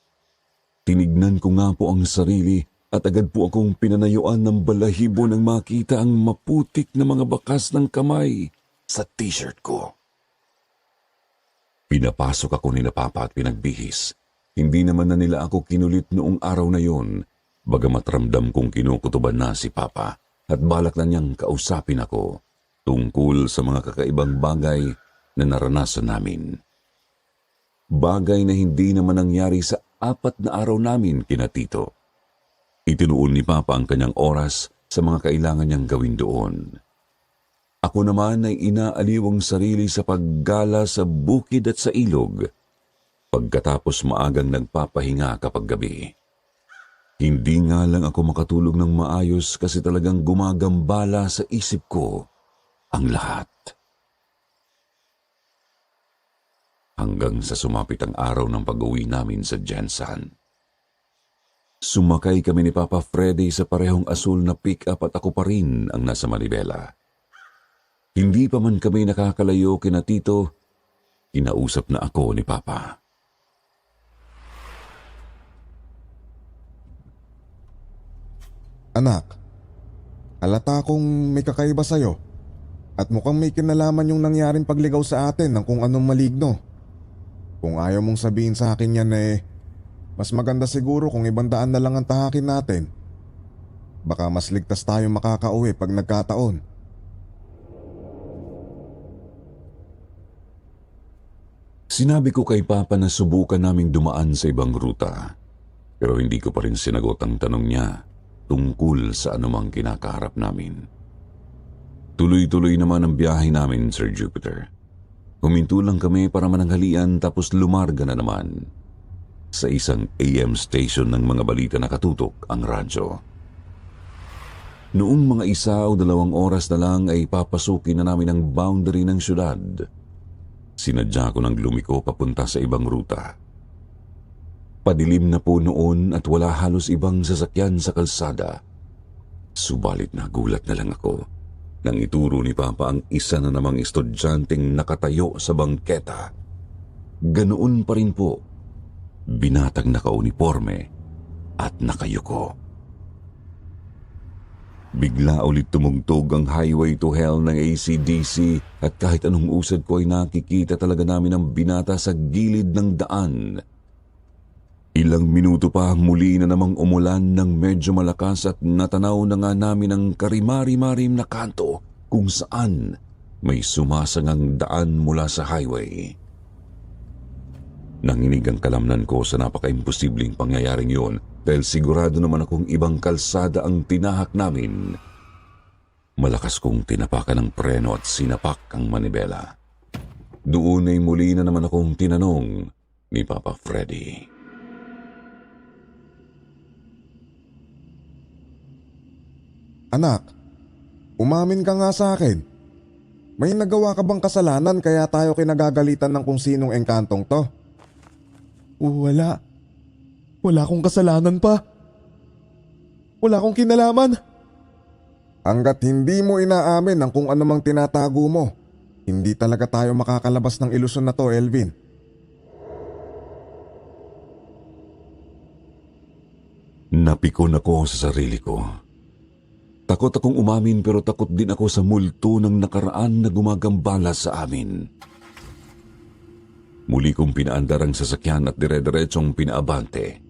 Tinignan ko nga po ang sarili at agad po akong pinanayuan ng balahibo nang makita ang maputik na mga bakas ng kamay sa t-shirt ko. Pinapasok ako ni na Papa at pinagbihis. Hindi naman na nila ako kinulit noong araw na yon, bagamat ramdam kong kinukutuban na si Papa at balak na niyang kausapin ako tungkol sa mga kakaibang bagay na naranasan namin. Bagay na hindi naman nangyari sa 4 na araw namin kina Tito. Itinuon ni Papa ang kanyang oras sa mga kailangan niyang gawin doon. Ako naman ay inaaliw ang sarili sa paggala sa bukid at sa ilog, pagkatapos maagang nagpapahinga kapag gabi. Hindi nga lang ako makatulog ng maayos kasi talagang gumagambala sa isip ko ang lahat. Hanggang sa sumapit ang araw ng pag-uwi namin sa Jensan. Sumakay kami ni Papa Freddy sa parehong asul na pick-up at ako pa rin ang nasa Manibela. Hindi pa man kami nakakalayo kina Tito, kinausap na ako ni Papa. Anak, halata akong may kakaiba sa'yo at mukhang may kinalaman yung nangyaring pagligaw sa atin ng kung anong maligno. Kung ayaw mong sabihin sa akin yan mas maganda siguro kung ibang daan na lang ang tahakin natin. Baka mas ligtas tayo makakauwi pag nagkataon. Sinabi ko kay Papa na subukan naming dumaan sa ibang ruta, pero hindi ko pa rin sinagot ang tanong niya tungkol sa anumang kinakaharap namin. Tuloy-tuloy naman ang biyahe namin, Sir Jupiter. Huminto lang kami para mananghalian tapos lumarga na naman. Sa isang AM station ng mga balita nakatutok ang radyo. Noong mga 1 o 2 oras na lang ay papasukin na namin ang boundary ng syudad. Sinadya ko ng lumiko papunta sa ibang ruta. Padilim na po noon at wala halos ibang sasakyan sa kalsada. Subalit nagulat na lang ako nang ituro ni Papa ang isa na namang estudyanteng nakatayo sa bangketa. Ganoon pa rin po, binatang nakauniforme at nakayuko. Bigla ulit tumugtog ang Highway to Hell ng AC/DC at kahit anong usad ko ay nakikita talaga namin ang binata sa gilid ng daan. Ilang minuto pa muli na namang umulan ng medyo malakas at natanaw na nga namin ang karimari-marim na kanto kung saan may sumasangang daan mula sa highway. Nanginig ang kalamnan ko sa napaka-imposibleng pangyayaring yun dahil sigurado naman akong ibang kalsada ang tinahak namin. Malakas kong tinapakan ng preno at sinapak ang manibela. Doon ay muli na naman akong tinanong ni Papa Freddy. Anak, umamin ka nga sa akin. May nagawa ka bang kasalanan kaya tayo kinagagalitan ng kung sinong engkantong to? Wala. Wala akong kasalanan pa. Wala akong kinalaman. Hanggat hindi mo inaamin ang kung ano mang tinatago mo, hindi talaga tayo makakalabas ng ilusyon na to, Elvin. Napikon ako sa sarili ko. Takot akong umamin pero takot din ako sa multo ng nakaraan na gumagambala sa amin. Muli kong pinaandar ang sasakyan at dire-diretsong pinaabante.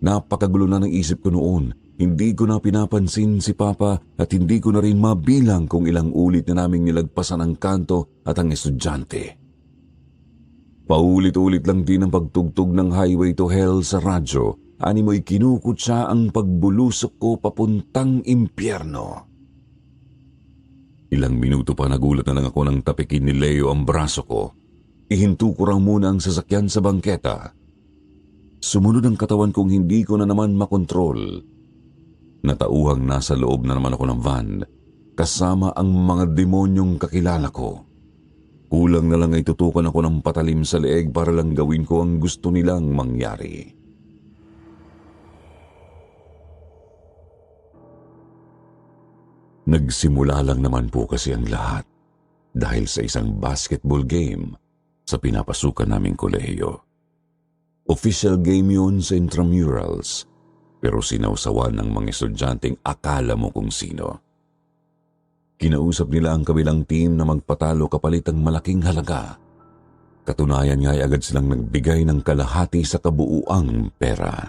Napakagulo na ng isip ko noon. Hindi ko na pinapansin si Papa at hindi ko na rin mabilang kung ilang ulit na naming nilagpasan ang kanto at ang estudyante. Paulit-ulit lang din ang pagtugtog ng Highway to Hell sa radyo. Animo'y kinukutsa ang pagbulusok ko papuntang impyerno. Ilang minuto pa nagulat na lang ako nang tapikin ni Leo ang braso ko. Ihinto ko raw muna ang sasakyan sa bangketa. Sumunod ang katawan kong hindi ko na naman makontrol. Natauhang nasa loob na naman ako ng van, kasama ang mga demonyong kakilala ko. Kulang na lang ay tutukan ako ng patalim sa leeg para lang gawin ko ang gusto nilang mangyari. Nagsimula lang naman po kasi ang lahat dahil sa isang basketball game sa pinapasukan naming kolehiyo. Official game yun sa intramurals, pero sinawsawan ng mga estudyanteng akala mo kung sino. Kinausap nila ang kabilang team na magpatalo kapalit ang malaking halaga. Katunayan nga ay agad silang nagbigay ng kalahati sa kabuuang pera.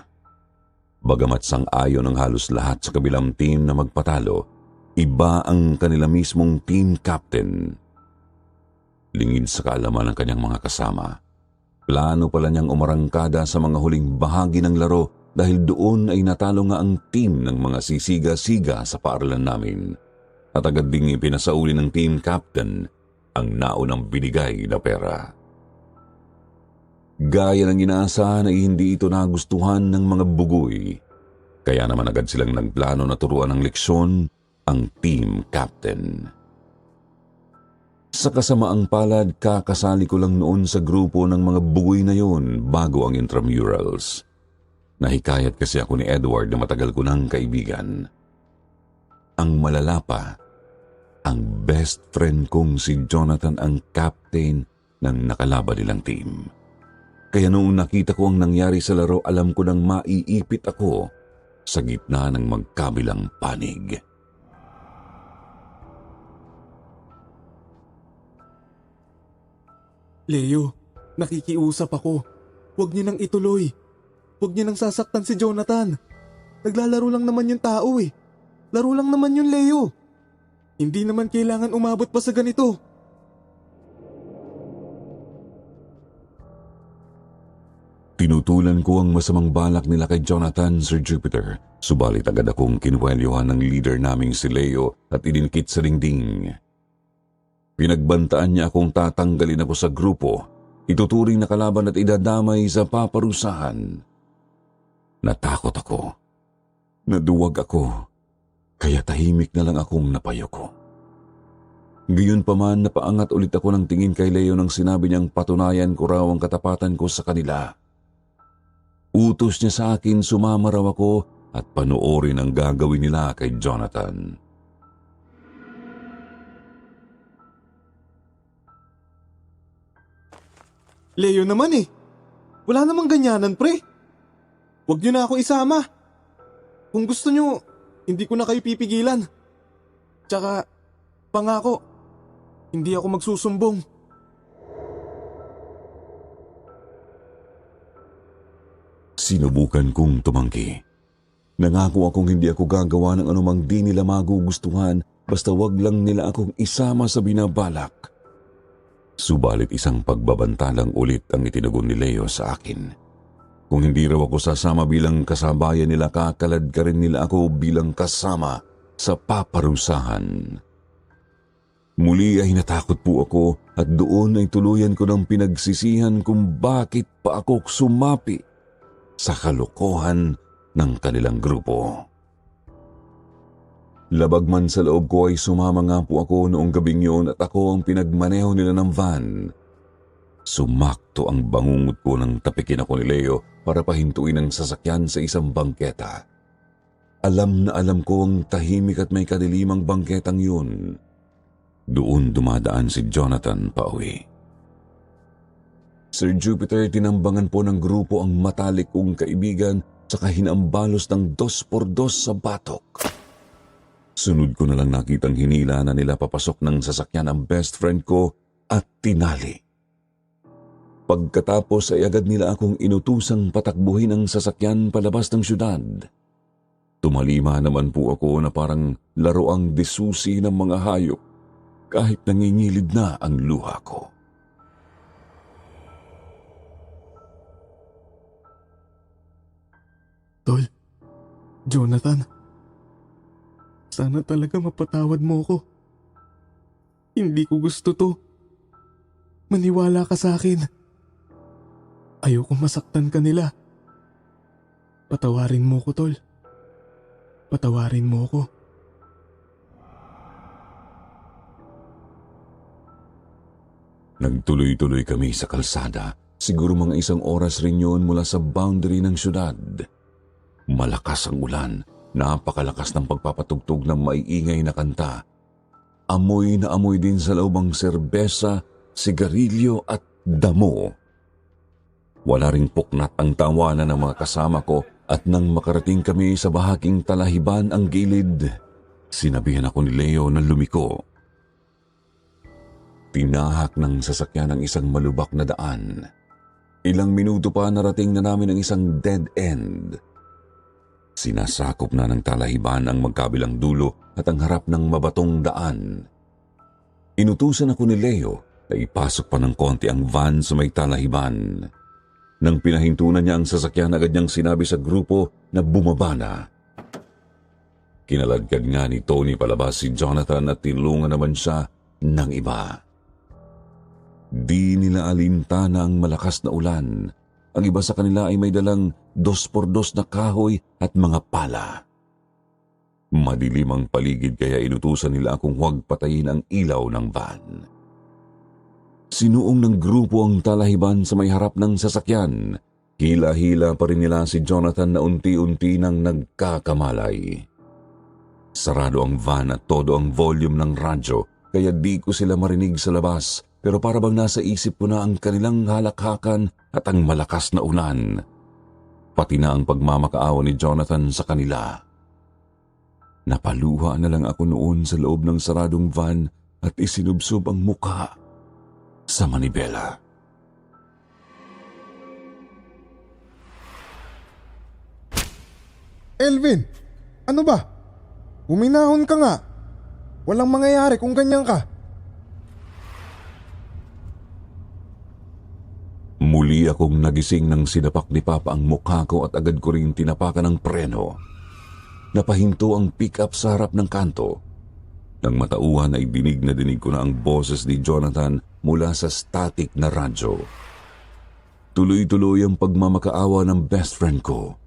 Bagamat sang-ayon ang halos lahat sa kabilang team na magpatalo, iba ang kanila mismong team captain. Lingid sa kaalaman ng kanyang mga kasama. Plano pala niyang umarangkada sa mga huling bahagi ng laro dahil doon ay natalo nga ang team ng mga sisiga-siga sa paaralan namin. At agad ding ipinasauli ng team captain ang naunang binigay na pera. Gaya ng inaasahan ay hindi ito nagustuhan ng mga bugoy. Kaya naman agad silang nagplano na turuan ng leksyon ang team captain. Sa kasamaang palad, kakasali ko lang noon sa grupo ng mga bugoy na yon bago ang intramurals. Nahikayat kasi ako ni Edward na matagal ko ng kaibigan. Ang malala pa, ang best friend kong si Jonathan ang captain ng nakalaban nilang team. Kaya noong nakita ko ang nangyari sa laro, alam ko nang maiipit ako sa gitna ng magkabilang panig. Leo, nakikiusap ako. Huwag niyo nang ituloy. Huwag niyo nang sasaktan si Jonathan. Naglalaro lang naman yung tao eh. Laro lang naman yun, Leo. Hindi naman kailangan umabot pa sa ganito. Tinutulan ko ang masamang balak nila kay Jonathan, Sir Jupiter. Subalit agad akong kinuwelyohan ng leader naming si Leo at idinikit sa dingding. Pinagbantaan niya akong tatanggalin ako sa grupo, ituturing na kalaban at idadamay sa paparusahan. Natakot ako. Naduwag ako. Kaya tahimik na lang akong napayoko. Gayunpaman napaangat ulit ako ng tingin kay Leo nang sinabi niyang patunayan ko raw ang katapatan ko sa kanila. Utos niya sa akin sumama raw ako at panoorin ang gagawin nila kay Jonathan. Leo naman eh. Wala namang ganyanan, pre. Huwag niyo na ako isama. Kung gusto niyo, hindi ko na kayo pipigilan. Tsaka, pangako, hindi ako magsusumbong. Sinubukan kong tumanggi. Nangako akong hindi ako gagawa ng anumang di nila magugustuhan basta wag lang nila akong isama sa binabalak. Subalit isang pagbabantalang ulit ang itinugon ni Leo sa akin. Kung hindi raw ako sasama bilang kasabayan nila, kakalad ka rin nila ako bilang kasama sa paparusahan. Muli ay natakot po ako at doon ay tuluyan ko ng pinagsisihan kung bakit pa ako sumapi sa kalokohan ng kanilang grupo. Labag man sa loob ko ay sumama nga po ako noong gabing yun at ako ang pinagmaneho nila ng van. Sumakto ang bangungot ko nang tapikin ako ni Leo para pahintuin ang sasakyan sa isang bangketa. Alam na alam ko ang tahimik at may kadilimang bangketang yun. Doon dumadaan si Jonathan pauwi. Sir Jupiter, tinambangan po ng grupo ang matalik kong kaibigan saka hinambalos ng 2x2 sa batok. Sunod ko na lang nakitang hinila na nila papasok ng sasakyan ang best friend ko at tinali. Pagkatapos ay agad nila akong inutusang patakbuhin ang sasakyan palabas ng syudad. Tumalima naman po ako na parang laruang disusi ng mga hayop kahit nangingilid na ang luha ko. Tol, Jonathan, sana talaga mapatawad mo ko. Hindi ko gusto to. Maniwala ka sa akin. Ayoko masaktan ka nila. Patawarin mo ko, Tol. Patawarin mo ko. Nagtuloy-tuloy kami sa kalsada. Siguro mga 1 oras rin yun mula sa boundary ng syudad. Malakas ang ulan. Napakalakas ng pagpapatugtog ng maiingay na kanta. Amoy na amoy din sa loob ang serbesa, sigarilyo at damo. Wala ring puknat ang tawanan ng mga kasama ko at nang makarating kami sa bahaging talahiban ang gilid, sinabihan ako ni Leo na lumiko. Tinahak ng sasakyan ang isang malubak na daan. Ilang minuto pa narating na namin ang isang dead end. Sinasakop na ng talahiban ang magkabilang dulo at ang harap ng mabatong daan. Inutusan ako ni Leo na ipasok pa ng konti ang van sa may talahiban. Nang pinahintunan niya ang sasakyan, agad niyang sinabi sa grupo na bumaba na. Kinaladkad nga ni Tony palabas si Jonathan at tinulungan naman siya ng iba. Di nila alintana ang malakas na ulan. Ang iba sa kanila ay may dalang 2x2 na kahoy at mga pala. Madilim ang paligid kaya inutusan nila akong huwag patayin ang ilaw ng van. Sinuong ng grupo ang talahiban sa may harap ng sasakyan. Hila-hila pa rin nila si Jonathan na unti-unti nang nagkakamalay. Sarado ang van at todo ang volume ng radyo kaya di ko sila marinig sa labas. Pero para bang nasa isip ko na ang kanilang halakhakan at ang malakas na ulan. Pati na ang pagmamakaawa ni Jonathan sa kanila. Napaluha na lang ako noon sa loob ng saradong van at isinubsob ang mukha sa manibela. Elvin, ano ba? Uminahon ka nga. Walang mangyayari kung ganyan ka. Muli akong nagising nang sinapak ni Papa ang mukha ko at agad ko rin tinapakan ng preno. Napahinto ang pick-up sa harap ng kanto. Nang matauhan ay dinig na dinig ko na ang boses ni Jonathan mula sa static na radyo. Tuloy-tuloy ang pagmamakaawa ng best friend ko.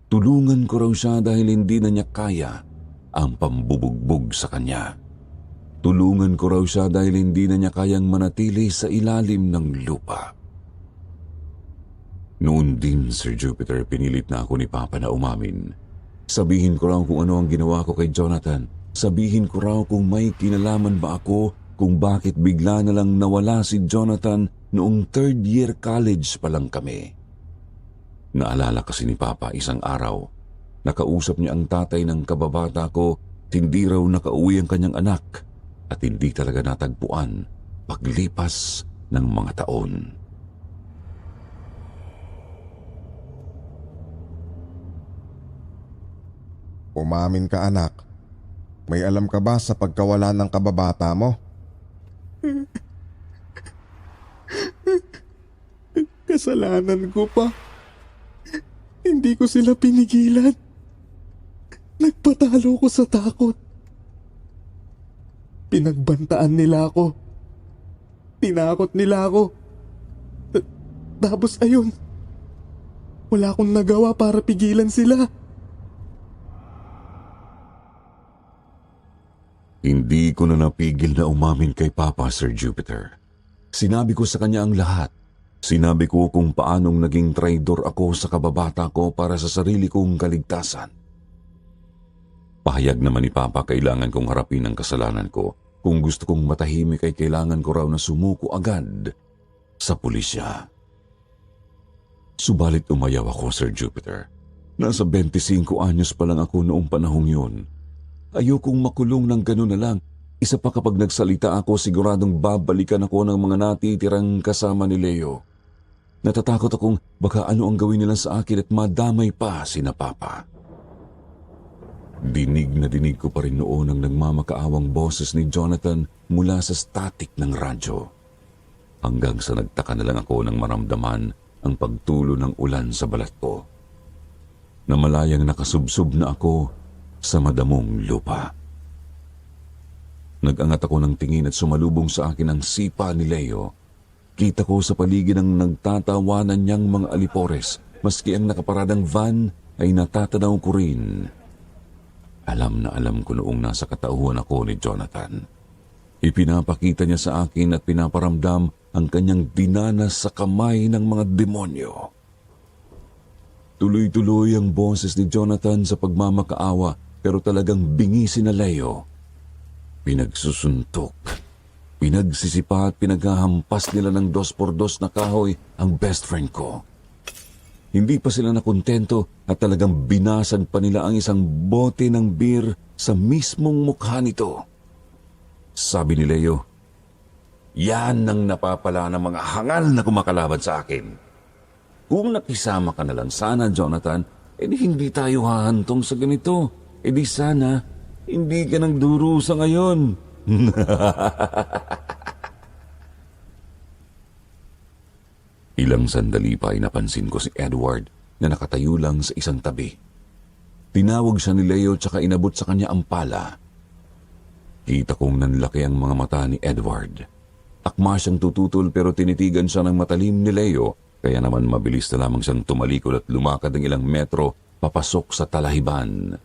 Tulungan ko raw siya dahil hindi na niya kaya ang pambubugbog sa kanya. Tulungan ko raw siya dahil hindi na niya kayang manatili sa ilalim ng lupa. Noon din, Sir Jupiter, pinilit na ako ni Papa na umamin. Sabihin ko raw kung ano ang ginawa ko kay Jonathan. Sabihin ko raw kung may kinalaman ba ako kung bakit bigla na lang nawala si Jonathan noong 3rd year college pa lang kami. Naalala kasi ni Papa isang araw. Nakausap niya ang tatay ng kababata ko at hindi raw nakauwi ang kanyang anak at hindi talaga natagpuan paglipas ng mga taon. Umamin ka, anak. May alam ka ba sa pagkawala ng kababata mo? Kasalanan ko pa. Hindi ko sila pinigilan. Nagpatalo ko sa takot. Pinagbantaan nila ako. Tinakot nila ako. Tapos ayun, wala akong nagawa para pigilan sila. Hindi ko na napigil na umamin kay Papa, Sir Jupiter. Sinabi ko sa kanya ang lahat. Sinabi ko kung paanong naging traidor ako sa kababata ko para sa sarili kong kaligtasan. Pahayag naman ni Papa kailangan kong harapin ang kasalanan ko. Kung gusto kong matahimik ay kailangan ko raw na sumuko agad sa pulisya. Subalit umayaw ako, Sir Jupiter. Nasa 25 anyos pa lang ako noong panahong yun. Ayokong makulong ng gano'n na lang. Isa pa kapag nagsalita ako, siguradong babalikan ako ng mga natitirang kasama ni Leo. Natatakot akong baka ano ang gawin nila sa akin at madamay pa sina Papa. Dinig na dinig ko pa rin noon ang nagmamakaawang boses ni Jonathan mula sa static ng radyo. Hanggang sa nagtaka na lang ako nang maramdaman ang pagtulo ng ulan sa balat ko. Namalayang nakasubsob na ako sa madamong lupa. Nag-angat ako ng tingin at sumalubong sa akin ang sipa ni Leo. Kita ko sa paligid ang nagtatawanan niyang mga alipores, maski ang nakaparadang van ay natatanaw ko rin. Alam na alam ko noong nasa katauhan ako ni Jonathan. Ipinapakita niya sa akin at pinaparamdam ang kanyang dinanas sa kamay ng mga demonyo. Tuloy-tuloy ang boses ni Jonathan sa pagmamakaawa pero talagang bingisi na Leo. Pinagsusuntok, pinagsisipa at pinaghahampas nila ng 2x2 na kahoy ang best friend ko. Hindi pa sila nakontento at talagang binasag pa nila ang isang bote ng beer sa mismong mukha nito. Sabi ni Leo, "Yan ang napapala ng mga hangal na kumakalaban sa akin. Kung nakisama ka na lang sana, Jonathan, edi hindi tayo hahantong sa ganito. Edi sana, hindi ka nagdurusa ngayon." Ilang sandali pa ay napansin ko si Edward na nakatayo lang sa isang tabi. Tinawag siya ni Leo tsaka inabot sa kanya ang pala. Kita kong nanlaki ang mga mata ni Edward. Akma siyang tututol pero tinitigan siya ng matalim ni Leo, kaya naman mabilis na lamang siyang tumalikod at lumakad ng ilang metro papasok sa talahiban.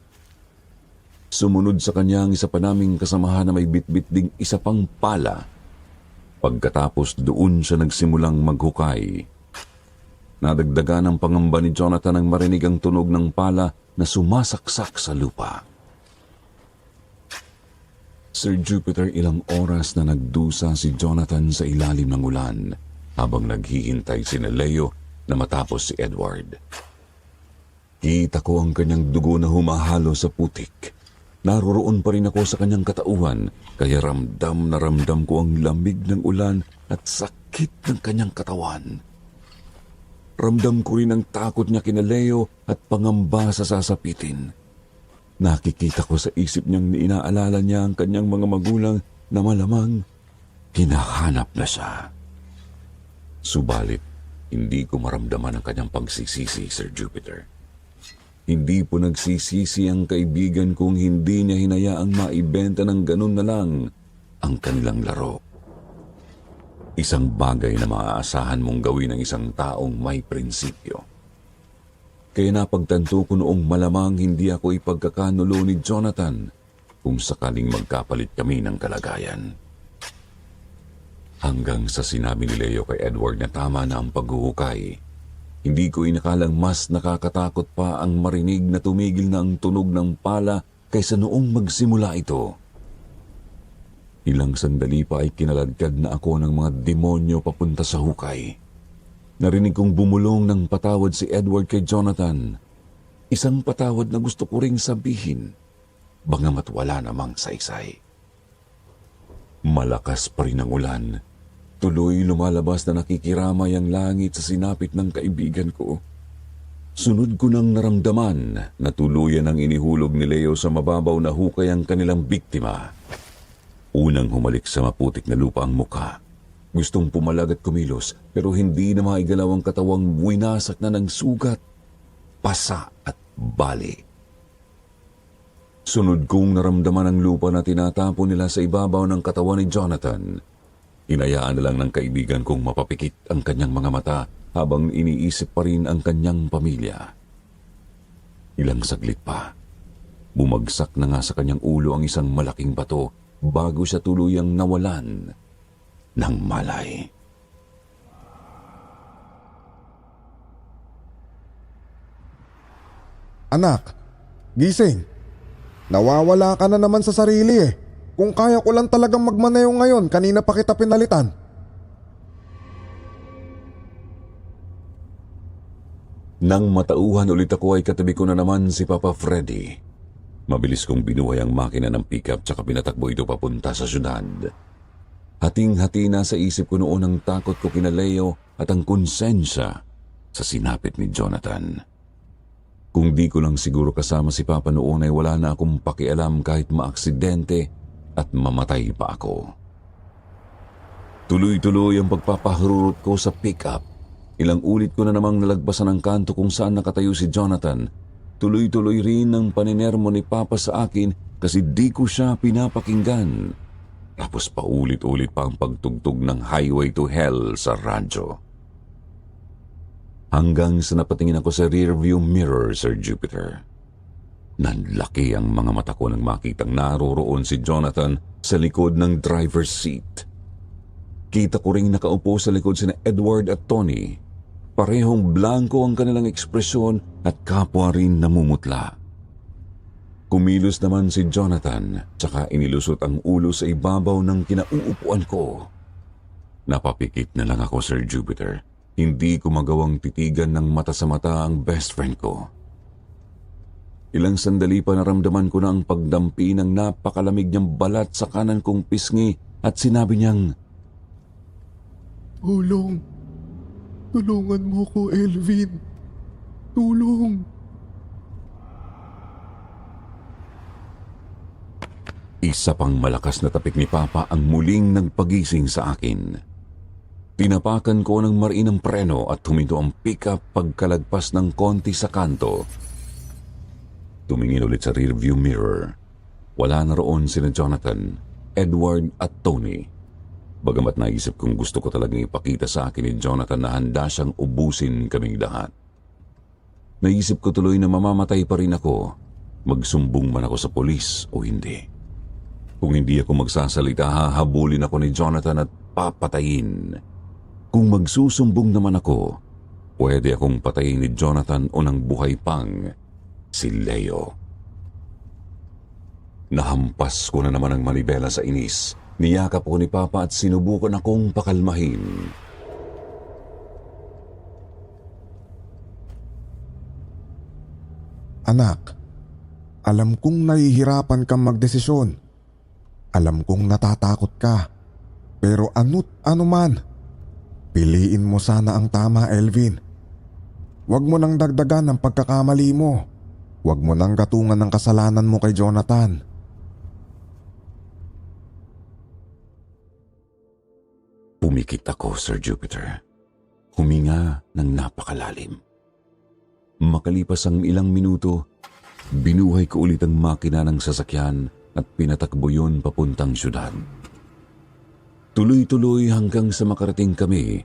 Sumunod sa kanya ang isa pa naming kasamahan na may bitbit ding isa pang pala. Pagkatapos doon siya nagsimulang maghukay. Nadagdagan ang pangamba ni Jonathan nang marinig ang tunog ng pala na sumasaksak sa lupa. Sir Jupiter, ilang oras na nagdusa si Jonathan sa ilalim ng ulan habang naghihintay si Leo na matapos si Edward. Kita ko ang kanyang dugo na humahalo sa putik. Naroroon pa rin ako sa kanyang katauhan, kaya ramdam na ramdam ko ang lamig ng ulan at sakit ng kanyang katawan. Ramdam ko rin ang takot niya kina Leo at pangamba sa sasapitin. Nakikita ko sa isip niyang inaalala niya ang kanyang mga magulang na malamang hinahanap na siya. Subalit, hindi ko maramdaman ang kanyang pagsisisi, Sir Jupiter. Hindi po nagsisisi ang kaibigan kung hindi niya hinayaang maibenta ng ganun na lang ang kanilang laro. Isang bagay na maaasahan mong gawin ng isang taong may prinsipyo. Kaya napagtanto ko noong malamang hindi ako ipagkakanulo ni Jonathan kung sakaling magkapalit kami ng kalagayan. Hanggang sa sinabi ni Leo kay Edward na tama na ang paghuhukay. Hindi ko inakalang mas nakakatakot pa ang marinig na tumigil na ang tunog ng pala kaysa noong magsimula ito. Ilang sandali pa ay kinaladkad na ako ng mga demonyo papunta sa hukay. Narinig kong bumulong ng patawad si Edward kay Jonathan. Isang patawad na gusto ko ring sabihin, bagamat wala namang saysay. Malakas pa rin ang ulan. Tuloy lumalabas na nakikiramay ang langit sa sinapit ng kaibigan ko. Sunod ko nang naramdaman na tuluyan ang inihulog ni Leo sa mababaw na hukay ang kanilang biktima. Unang humalik sa maputik na lupa ang mukha. Gustong pumalag at kumilos pero hindi na maigalaw ang katawang winasak na ng sugat, pasa at bali. Sunod kong naramdaman ang lupa na tinatapon nila sa ibabaw ng katawan ni Jonathan. Hinayaan na lang ng kaibigan kong mapapikit ang kanyang mga mata habang iniisip pa rin ang kanyang pamilya. Ilang saglit pa, bumagsak na nga sa kanyang ulo ang isang malaking bato bago siya tuluyang nawalan ng malay. Anak, gising. Nawawala ka na naman sa sarili eh. Kung kaya ko lang talagang magmaneho ngayon, kanina pa kita pinalitan. Nang matauhan ulit ako ay katabi ko na naman si Papa Freddy. Mabilis kong binuhay ang makina ng pickup tsaka pinatakbo ito papunta sa syudad. Hating-hati na sa isip ko noon ang takot ko kina Leo at ang konsensya sa sinapit ni Jonathan. Kung di ko lang siguro kasama si Papa noon ay wala na akong pakialam kahit maaksidente at mamatay pa ako. Tuloy-tuloy ang pagpapahurot ko sa pickup. Ilang ulit ko na namang nalagpasan ang kanto kung saan nakatayo si Jonathan. Tuloy-tuloy rin ang paninermo ni Papa sa akin kasi di ko siya pinapakinggan. Tapos paulit-ulit pa ang pagtugtog ng Highway to Hell sa radyo. Hanggang sa napatingin ako sa rearview mirror, Sir Jupiter. Nanlaki ang mga mata ko nang makitang naroroon si Jonathan sa likod ng driver's seat. Kita ko ring nakaupo sa likod sina Edward at Tony. Parehong blanco ang kanilang ekspresyon at kapwa rin namumutla. Kumilos naman si Jonathan, tsaka inilusot ang ulo sa ibabaw ng kinauupuan ko. Napapikit na lang ako, Sir Jupiter. Hindi ko magawang titigan ng mata sa mata ang best friend ko. Ilang sandali pa naramdaman ko na ang pagdampi ng napakalamig niyang balat sa kanan kong pisngi at sinabi niyang, Tulong! Tulungan mo ko, Elvin! Tulong! Isa pang malakas na tapik ni Papa ang muling nagpagising sa akin. Tinapakan ko ng marinang preno at huminto ang pickup pagkalagpas ng konti sa kanto. Tumingin ulit sa rearview mirror. Wala na roon sina Jonathan, Edward at Tony. Bagamat naisip kong gusto ko talagang ipakita sa akin ni Jonathan na handa siyang ubusin kaming lahat. Naisip ko tuloy na mamamatay pa rin ako, magsumbong man ako sa pulis o hindi. Kung hindi ako magsasalita, hahabulin ako ni Jonathan at papatayin. Kung magsusumbong naman ako, pwede akong patayin ni Jonathan o ng buhay pang si Leo. Nahampas ko na naman ang manibela sa inis. Niyakap ko ni Papa at sinubukan akong pakalmahin. Anak, alam kong nahihirapan kang magdesisyon. Alam kong natatakot ka. Pero ano't ano man, piliin mo sana ang tama, Elvin. Huwag mo nang dagdagan ang pagkakamali mo. Huwag mo nang gatungan ng kasalanan mo kay Jonathan. Pumikit ako, Sir Jupiter. Huminga ng napakalalim. Makalipas ang ilang minuto, binuhay ko ulit ang makina ng sasakyan at pinatakbo yun papuntang syudad. Tuloy-tuloy hanggang sa makarating kami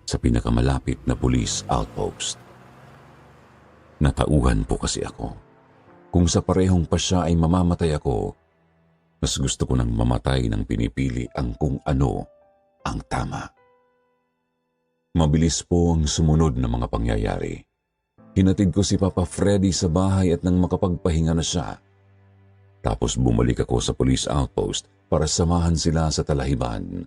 sa pinakamalapit na police outpost. Natauhan po kasi ako. Kung sa parehong pasya ay mamamatay ako, mas gusto ko nang mamatay nang pinipili ang kung ano ang tama. Mabilis po ang sumunod na mga pangyayari. Hinatid ko si Papa Freddy sa bahay at nang makapagpahinga na siya. Tapos bumalik ako sa police outpost para samahan sila sa talahiban.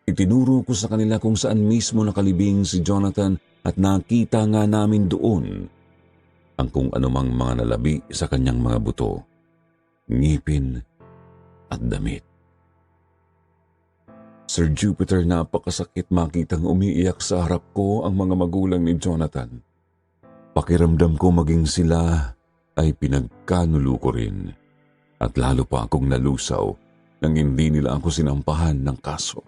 Itinuro ko sa kanila kung saan mismo nakalibing si Jonathan at nakita nga namin doon ang kung anumang mga nalabi sa kanyang mga buto, ngipin at damit. Sir Jupiter, napakasakit makitang umiiyak sa harap ko ang mga magulang ni Jonathan. Pakiramdam ko maging sila ay pinagkanulo ko rin at lalo pa akong nalusaw nang hindi nila ako sinampahan ng kaso.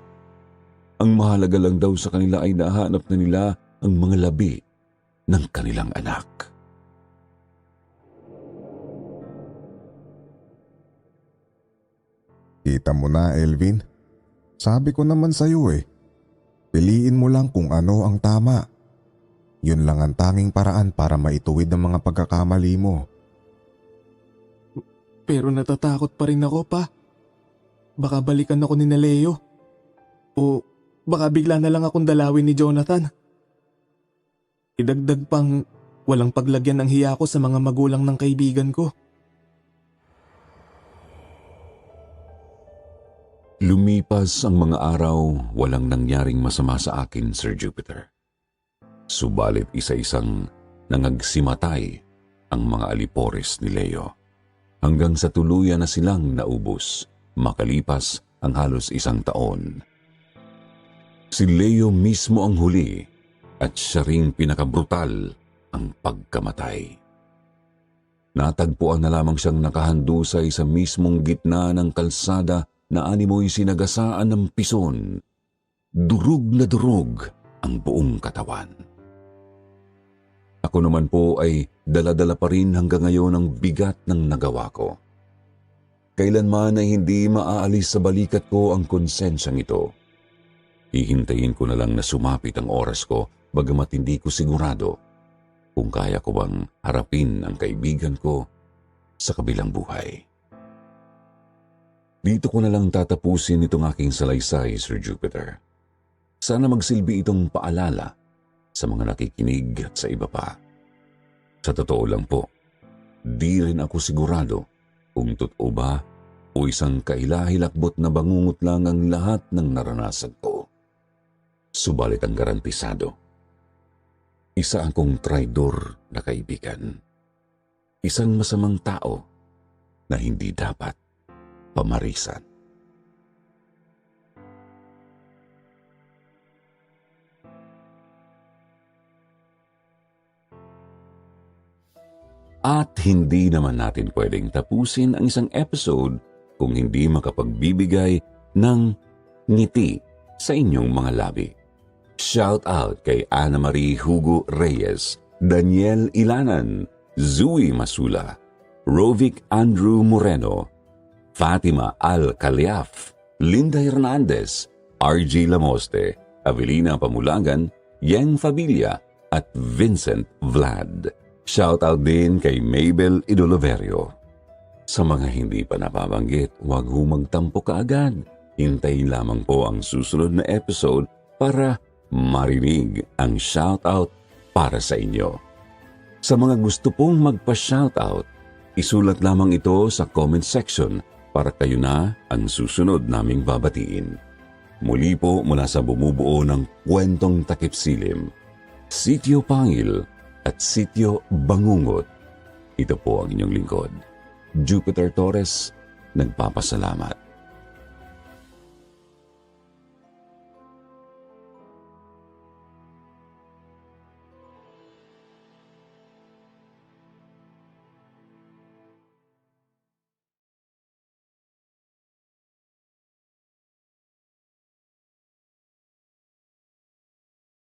Ang mahalaga lang daw sa kanila ay nahanap na nila ang mga labi ng kanilang anak. Kita mo na, Elvin. Sabi ko naman sa'yo eh. Piliin mo lang kung ano ang tama. Yun lang ang tanging paraan para maituwid ang mga pagkakamali mo. Pero natatakot pa rin ako, pa. baka balikan ako ni Leo. O baka bigla na lang akong dalawin ni Jonathan. Idagdag pang walang paglagyan ng hiya ko sa mga magulang ng kaibigan ko. Lumipas ang mga araw, walang nangyaring masama sa akin, Sir Jupiter. Subalit isa-isang nangagsimatay ang mga alipores ni Leo. Hanggang sa tuluyan na silang naubos, makalipas ang halos 1 taon. Si Leo mismo ang huli at siya ring pinakabrutal ang pagkamatay. Natagpuan na lamang siyang nakahandusay sa mismong gitna ng kalsada na animoy sinagasaan ng pison. Durog na durog ang buong katawan. Ako naman po ay dala-dala pa rin hanggang ngayon ang bigat ng nagawa ko. Kailanman ay hindi maaalis sa balikat ko ang konsensyang ito. Hihintayin ko na lang na sumapit ang oras ko bagamat hindi ko sigurado kung kaya ko bang harapin ang kaibigan ko sa kabilang buhay. Dito ko na lang tatapusin itong aking salaysay, Sir Jupiter. Sana magsilbi itong paalala sa mga nakikinig at sa iba pa. Sa totoo lang po, di rin ako sigurado kung totoo ba o isang kailahilakbot na bangungot lang ang lahat ng naranasan ko. Subalit ang garantisado, isa akong traidor na kaibigan. Isang masamang tao na hindi dapat pamarisan. At hindi naman natin pwedeng tapusin ang isang episode kung hindi makapagbibigay ng ngiti sa inyong mga labi. Shout out kay Ana Marie Hugo Reyes, Daniel Ilanan, Zui Masula, Rovic Andrew Moreno, Fatima Al Caliaf, Linda Hernandez, RG Lamoste, Avelina Pamulagan, Yeng Fabilia at Vincent Vlad. Shoutout din kay Mabel Idoloverio. Sa mga hindi pa nababanggit, huwag humagtampo kaagad. Hintayin lamang po ang susunod na episode para marinig ang shoutout para sa inyo. Sa mga gusto pong magpa-shoutout, isulat lamang ito sa comment section para kayo na ang susunod naming babatiin. Muli po mula sa bumubuo ng kwentong takip silim, Sitio Pangil at Sitio Bangungot. Ito po ang inyong lingkod, Jupiter Torres, nagpapasalamat.